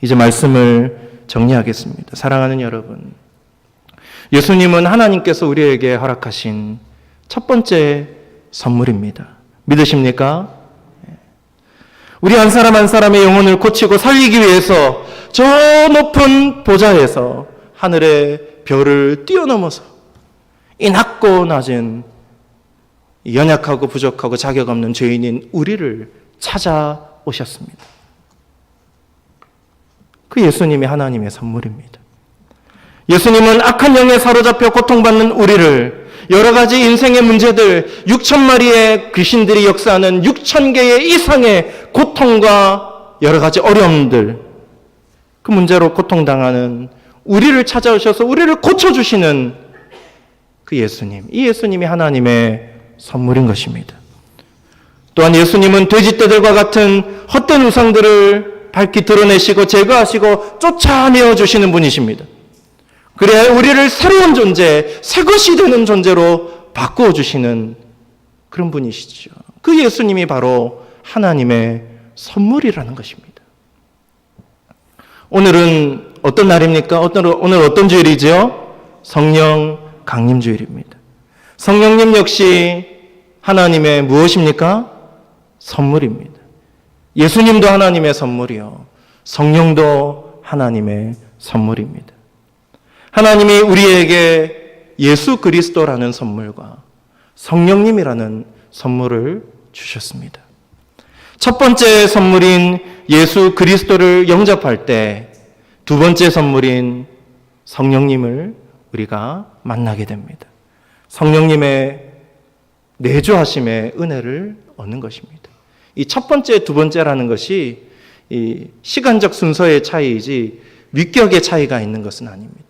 이제 말씀을 정리하겠습니다. 사랑하는 여러분, 예수님은 하나님께서 우리에게 허락하신 첫 번째 선물입니다. 믿으십니까? 우리 한 사람 한 사람의 영혼을 고치고 살리기 위해서 저 높은 보좌에서 하늘의 별을 뛰어넘어서 이 낮고 낮은 연약하고 부족하고 자격 없는 죄인인 우리를 찾아오셨습니다. 그 예수님이 하나님의 선물입니다. 예수님은 악한 영에 사로잡혀 고통받는 우리를 여러 가지 인생의 문제들, 6,000마리의 귀신들이 역사하는 6,000개의 이상의 고통과 여러 가지 어려움들, 그 문제로 고통당하는 우리를 찾아오셔서 우리를 고쳐주시는 그 예수님, 이 예수님이 하나님의 선물인 것입니다. 또한 예수님은 돼지떼들과 같은 헛된 우상들을 밝히 드러내시고 제거하시고 쫓아내어 주시는 분이십니다. 그래야 우리를 새로운 존재, 새 것이 되는 존재로 바꾸어 주시는 그런 분이시죠. 그 예수님이 바로 하나님의 선물이라는 것입니다. 오늘은 어떤 날입니까? 오늘 어떤 주일이죠? 성령 강림 주일입니다. 성령님 역시 하나님의 무엇입니까? 선물입니다. 예수님도 하나님의 선물이요, 성령도 하나님의 선물입니다. 하나님이 우리에게 예수 그리스도라는 선물과 성령님이라는 선물을 주셨습니다. 첫 번째 선물인 예수 그리스도를 영접할 때 두 번째 선물인 성령님을 우리가 만나게 됩니다. 성령님의 내주하심의 은혜를 얻는 것입니다. 이 첫 번째, 두 번째라는 것이 이 시간적 순서의 차이이지 위격의 차이가 있는 것은 아닙니다.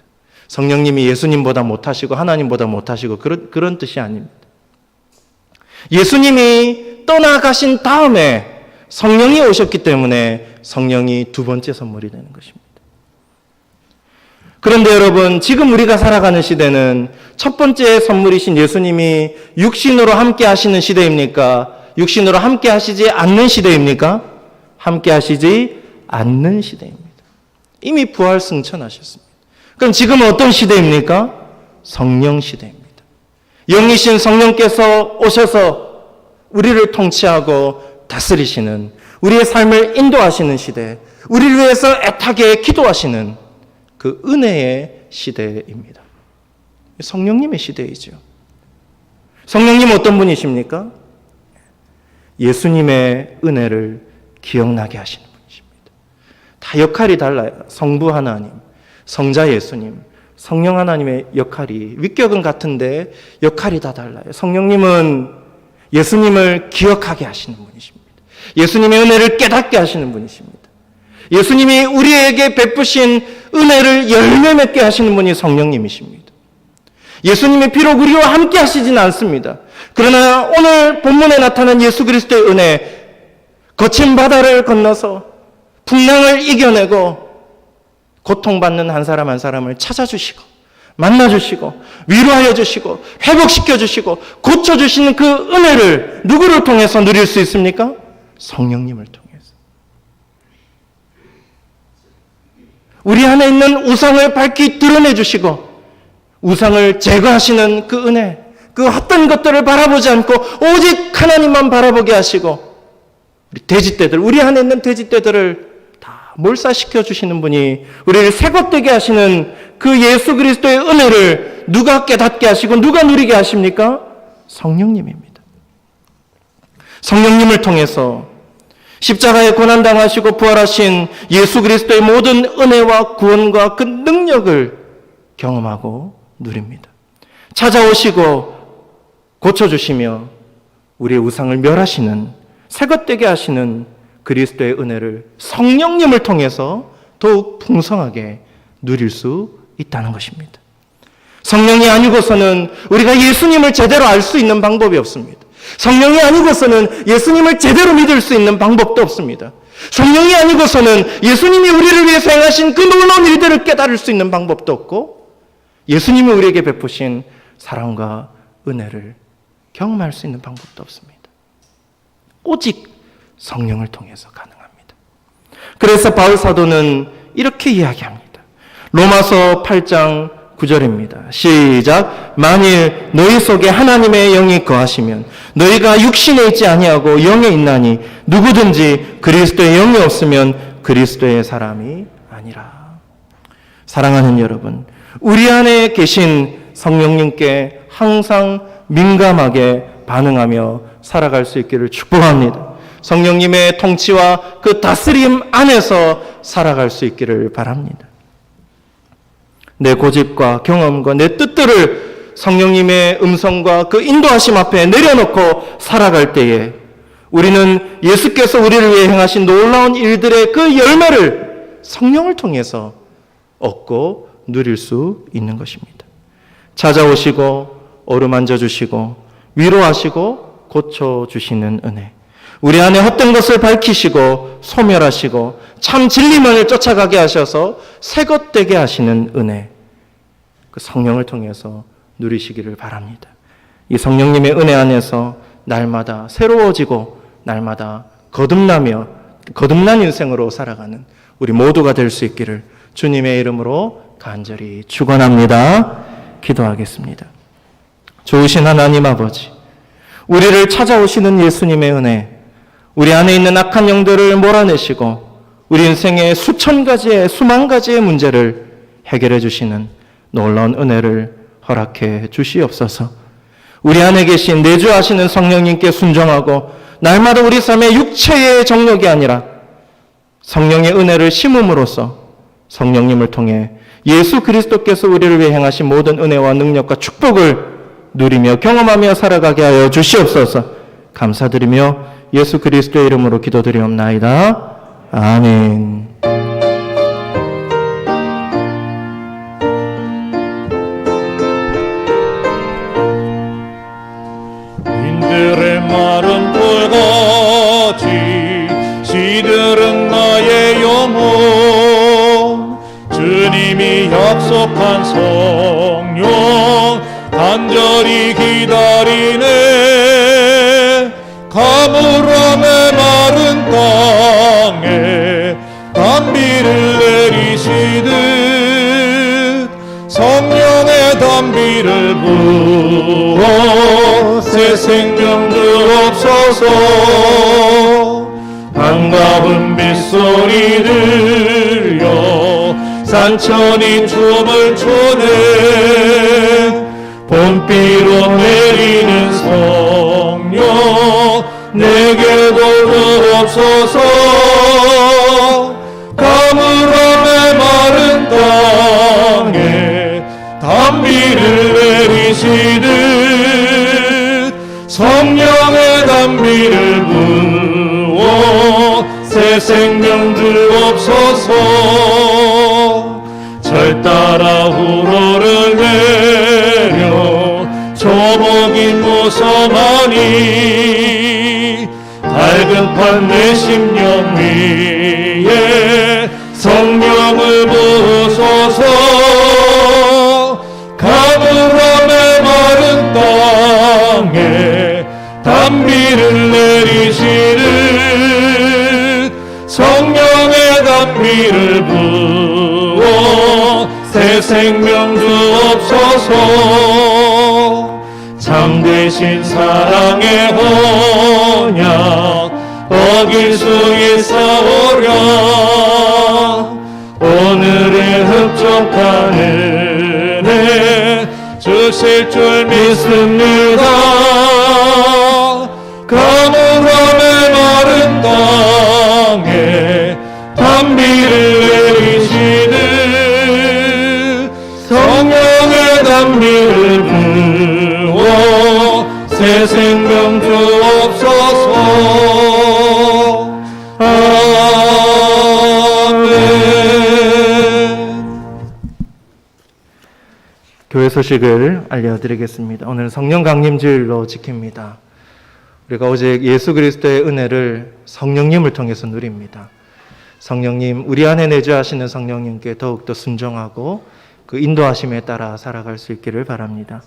성령님이 예수님보다 못하시고 하나님보다 못하시고 그런 뜻이 아닙니다. 예수님이 떠나가신 다음에 성령이 오셨기 때문에 성령이 두 번째 선물이 되는 것입니다. 그런데 여러분, 지금 우리가 살아가는 시대는 첫 번째 선물이신 예수님이 육신으로 함께 하시는 시대입니까? 육신으로 함께 하시지 않는 시대입니까? 함께 하시지 않는 시대입니다. 이미 부활 승천하셨습니다. 그럼 지금은 어떤 시대입니까? 성령 시대입니다. 영이신 성령께서 오셔서 우리를 통치하고 다스리시는, 우리의 삶을 인도하시는 시대, 우리를 위해서 애타게 기도하시는 그 은혜의 시대입니다. 성령님의 시대이죠. 성령님 어떤 분이십니까? 예수님의 은혜를 기억나게 하시는 분이십니다. 다 역할이 달라요. 성부 하나님, 성자 예수님, 성령 하나님의 역할이, 위격은 같은데 역할이 다 달라요. 성령님은 예수님을 기억하게 하시는 분이십니다. 예수님의 은혜를 깨닫게 하시는 분이십니다. 예수님이 우리에게 베푸신 은혜를 열매 맺게 하시는 분이 성령님이십니다. 예수님이 비록 우리와 함께 하시진 않습니다. 그러나 오늘 본문에 나타난 예수 그리스도의 은혜, 거친 바다를 건너서 풍랑을 이겨내고 고통받는 한 사람 한 사람을 찾아주시고 만나주시고 위로하여 주시고 회복시켜 주시고 고쳐주시는 그 은혜를 누구를 통해서 누릴 수 있습니까? 성령님을 통해서. 우리 안에 있는 우상을 밝히 드러내 주시고 우상을 제거하시는 그 은혜, 그 어떤 것들을 바라보지 않고 오직 하나님만 바라보게 하시고 우리 돼지떼들, 우리 안에 있는 돼지떼들을 다 몰사시켜 주시는 분이 우리를 새것되게 하시는 그 예수 그리스도의 은혜를 누가 깨닫게 하시고 누가 누리게 하십니까? 성령님입니다. 성령님을 통해서 십자가에 고난당하시고 부활하신 예수 그리스도의 모든 은혜와 구원과 그 능력을 경험하고 누립니다. 찾아오시고 고쳐주시며 우리의 우상을 멸하시는, 새것되게 하시는 그리스도의 은혜를 성령님을 통해서 더욱 풍성하게 누릴 수 있다는 것입니다. 성령이 아니고서는 우리가 예수님을 제대로 알 수 있는 방법이 없습니다. 성령이 아니고서는 예수님을 제대로 믿을 수 있는 방법도 없습니다. 성령이 아니고서는 예수님이 우리를 위해서 행하신 그 놀라운 일들을 깨달을 수 있는 방법도 없고, 예수님이 우리에게 베푸신 사랑과 은혜를 경험할 수 있는 방법도 없습니다. 오직 성령을 통해서 가능합니다. 그래서 바울 사도는 이렇게 이야기합니다. 로마서 8장 9절입니다. 시작. 만일 너희 속에 하나님의 영이 거하시면 너희가 육신에 있지 아니하고 영에 있나니 누구든지 그리스도의 영이 없으면 그리스도의 사람이 아니라. 사랑하는 여러분, 우리 안에 계신 성령님께 항상 민감하게 반응하며 살아갈 수 있기를 축복합니다. 성령님의 통치와 그 다스림 안에서 살아갈 수 있기를 바랍니다. 내 고집과 경험과 내 뜻들을 성령님의 음성과 그 인도하심 앞에 내려놓고 살아갈 때에 우리는 예수께서 우리를 위해 행하신 놀라운 일들의 그 열매를 성령을 통해서 얻고 누릴 수 있는 것입니다. 찾아오시고 어루만져 주시고 위로하시고 고쳐주시는 은혜, 우리 안에 헛된 것을 밝히시고 소멸하시고 참 진리만을 쫓아가게 하셔서 새것 되게 하시는 은혜, 그 성령을 통해서 누리시기를 바랍니다. 이 성령님의 은혜 안에서 날마다 새로워지고 날마다 거듭난 인생으로 살아가는 우리 모두가 될 수 있기를 주님의 이름으로 간절히 축원합니다. 기도하겠습니다. 좋으신 하나님 아버지, 우리를 찾아오시는 예수님의 은혜, 우리 안에 있는 악한 영들을 몰아내시고 우리 인생의 수천 가지의 수만 가지의 문제를 해결해 주시는 놀라운 은혜를 허락해 주시옵소서. 우리 안에 계신 내주하시는 성령님께 순종하고 날마다 우리 삶의 육체의 정욕이 아니라 성령의 은혜를 심음으로써 성령님을 통해 예수 그리스도께서 우리를 위해 행하신 모든 은혜와 능력과 축복을 누리며 경험하며 살아가게 하여 주시옵소서. 감사드리며 예수 그리스도의 이름으로 기도드리옵나이다. 아멘. 인들의 마른 돌같이 시들은 나의 영혼, 주님이 약속한 성령 간절히 기다리네. 가물함의 마른 땅에 단비를 내리시듯 성령의 단비를 부어 새 생명 주옵소서. 반가운 빗소리 들려 산천이 춤을 추네. 봄비로 내리는 성령 내게도 주옵소서. 가물함의 마른 땅에 단비를 내리시듯 성령의 단비를 부어 새 생명 주옵소서. 절 따라 우러를 내려 조목이 무성하니 밝은판 내 심령 위에 성령을 부으소서. 가물함의 마른 땅에 단비를 내리시듯 성령의 단비를 부어 새 생명 주옵소서. 참되신 사랑의 언약 어길 수 있사오랴. 오늘의 흡족한 은혜 주실 줄 믿습니다. 가물함의 마른 땅에 단비를 내리시듯 성령의 단비를 부어 새 생명 주옵소서. 아멘. 교회 소식을 알려드리겠습니다. 오늘 성령 강림주일로 지킵니다. 우리가 어제 예수 그리스도의 은혜를 성령님을 통해서 누립니다. 성령님, 우리 안에 내주하시는 성령님께 더욱더 순종하고 그 인도하심에 따라 살아갈 수 있기를 바랍니다.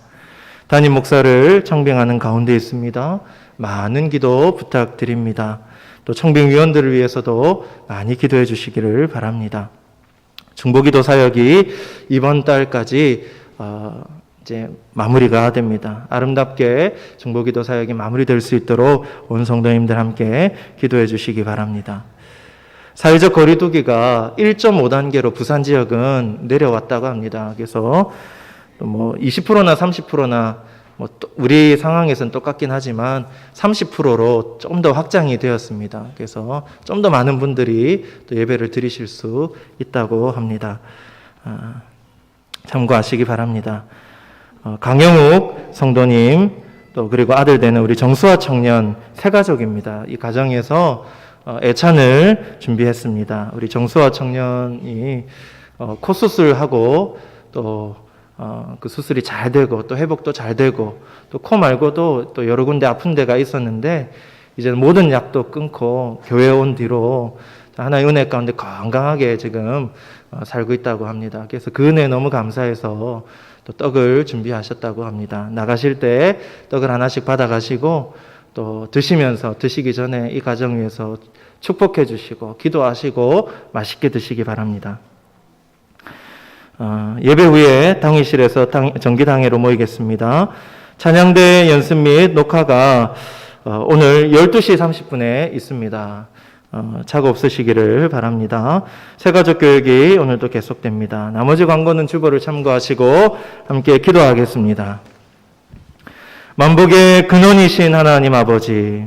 담임 목사를 청빙하는 가운데 있습니다. 많은 기도 부탁드립니다. 또 청빙위원들을 위해서도 많이 기도해 주시기를 바랍니다. 중보기도 사역이 이번 달까지 이제 마무리가 됩니다. 아름답게 중보기도 사역이 마무리될 수 있도록 온 성도님들 함께 기도해 주시기 바랍니다. 사회적 거리두기가 1.5단계로 부산 지역은 내려왔다고 합니다. 그래서 뭐 20%나 30%나 뭐 우리 상황에서는 똑같긴 하지만 30%로 좀 더 확장이 되었습니다. 그래서 좀 더 많은 분들이 또 예배를 드리실 수 있다고 합니다. 참고하시기 바랍니다. 강영욱 성도님 또 그리고 아들 되는 우리 정수아 청년 세 가족입니다. 이 가정에서 애찬을 준비했습니다. 우리 정수아 청년이 코 수술하고 또 그 수술이 잘 되고 또 회복도 잘 되고 또 코 말고도 또 여러 군데 아픈 데가 있었는데 이제 모든 약도 끊고 교회 온 뒤로 하나의 은혜 가운데 건강하게 지금 살고 있다고 합니다. 그래서 그 은혜 너무 감사해서 또 떡을 준비하셨다고 합니다. 나가실 때 떡을 하나씩 받아가시고 또 드시기 전에 이 가정 위해서 축복해 주시고 기도하시고 맛있게 드시기 바랍니다. 예배 후에 당의실에서 정기당회로 모이겠습니다. 찬양대 연습 및 녹화가 오늘 12시 30분에 있습니다. 착오 없으시기를 바랍니다. 새가족 교육이 오늘도 계속됩니다. 나머지 광고는 주보를 참고하시고 함께 기도하겠습니다. 만복의 근원이신 하나님 아버지,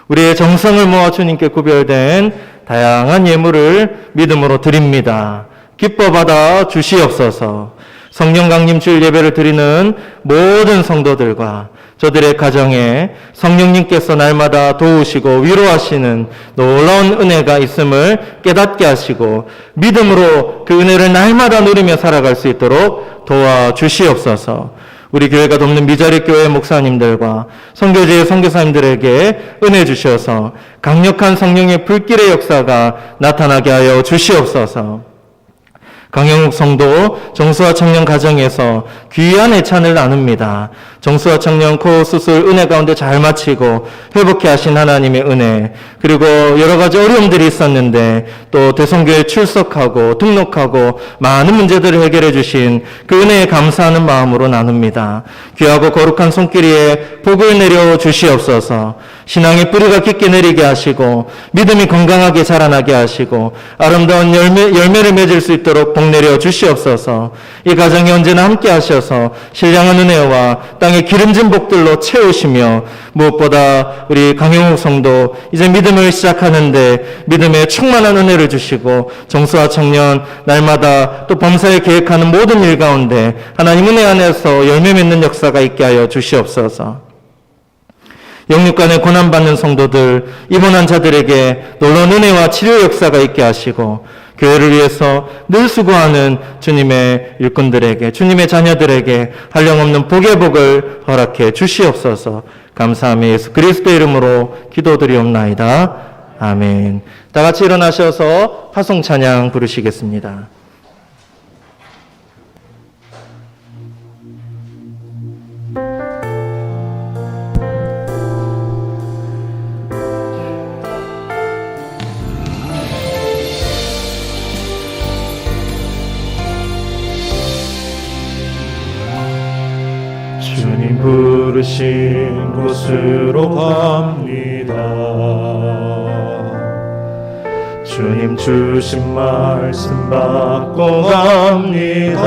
우리의 정성을 모아 주님께 구별된 다양한 예물을 믿음으로 드립니다. 기뻐 받아 주시옵소서. 성령 강림 주일 예배를 드리는 모든 성도들과 저들의 가정에 성령님께서 날마다 도우시고 위로하시는 놀라운 은혜가 있음을 깨닫게 하시고 믿음으로 그 은혜를 날마다 누리며 살아갈 수 있도록 도와주시옵소서. 우리 교회가 돕는 미자리 교회 목사님들과 선교지의 선교사님들에게 은혜 주셔서 강력한 성령의 불길의 역사가 나타나게 하여 주시옵소서. 강영욱 성도 정수아 청년 가정에서 귀한 애찬을 나눕니다. 정수아 청년 코 수술 은혜 가운데 잘 마치고 회복해 하신 하나님의 은혜, 그리고 여러 가지 어려움들이 있었는데 또 대성교회 출석하고 등록하고 많은 문제들을 해결해 주신 그 은혜에 감사하는 마음으로 나눕니다. 귀하고 거룩한 손길에 복을 내려 주시옵소서. 신앙의 뿌리가 깊게 내리게 하시고 믿음이 건강하게 자라나게 하시고 아름다운 열매를 맺을 수 있도록 복 내려 주시옵소서. 이 가정이 언제나 함께 하셔서 신령한 은혜와 땅의 기름진 복들로 채우시며 무엇보다 우리 강영욱 성도 이제 믿음을 시작하는데 믿음에 충만한 은혜를 주시고 정수아 청년 날마다 또 범사에 계획하는 모든 일 가운데 하나님 은혜 안에서 열매 맺는 역사가 있게 하여 주시옵소서. 영육간에 고난받는 성도들, 입원한 자들에게 놀라운 은혜와 치료 역사가 있게 하시고 교회를 위해서 늘 수고하는 주님의 일꾼들에게, 주님의 자녀들에게 한량없는 복의 복을 허락해 주시옵소서. 감사하며 예수 그리스도 이름으로 기도드리옵나이다. 아멘. 다 같이 일어나셔서 파송 찬양 부르시겠습니다. 주님 부르신 곳으로 갑니다. 주님 주신 말씀 받고 갑니다.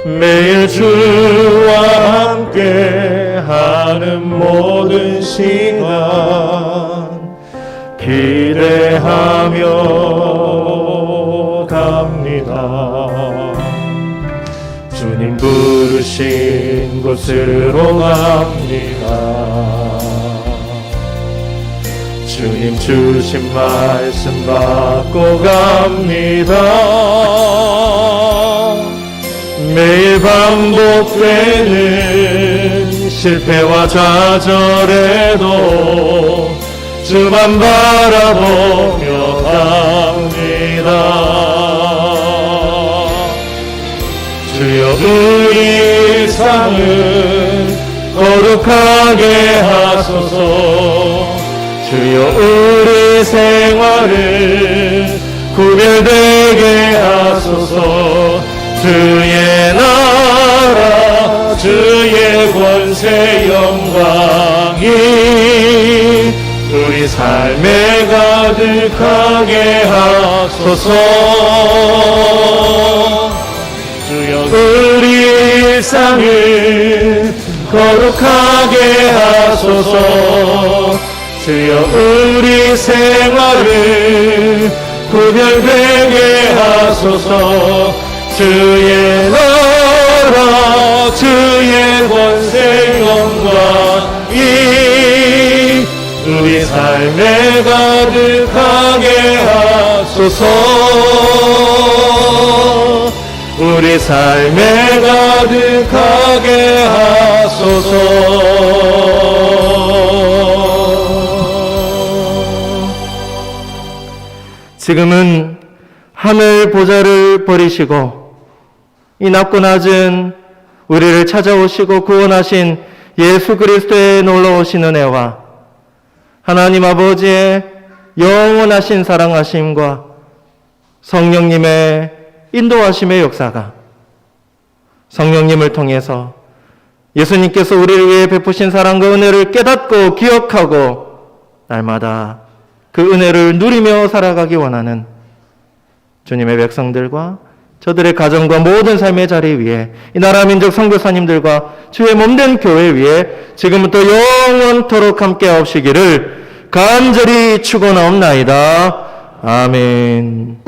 매일 주와 함께 하는 모든 시간 기대하며 갑니다. 주님 부르신 곳으로 갑니다. 주님 주신 말씀 받고 갑니다. 매일 반복되는 실패와 좌절에도 주만 바라보며 갑니다. 주여 우리 삶을 거룩하게 하소서. 주여 우리 생활을 구별되게 하소서. 주의 나라 주의 권세 영광이 우리 삶에 가득하게 하소서. 주여 우리 일상을 거룩하게 하소서. 주여 우리 생활을 구별되게 하소서. 주의 나라 주의 권세 영광이 우리 삶에 가득하게 하소서. 우리 삶에 가득하게 하소서. 지금은 하늘 보좌를 버리시고 이 낮고 낮은 우리를 찾아오시고 구원하신 예수 그리스도의 놀라우신 은혜와 하나님 아버지의 영원하신 사랑하심과 성령님의 인도하심의 역사가 성령님을 통해서 예수님께서 우리를 위해 베푸신 사랑과 은혜를 깨닫고 기억하고 날마다 그 은혜를 누리며 살아가기 원하는 주님의 백성들과 저들의 가정과 모든 삶의 자리 위에 이 나라 민족 선교사님들과 주의 몸된 교회 위에 지금부터 영원토록 함께 하옵시기를 간절히 축원하옵나이다. 아멘.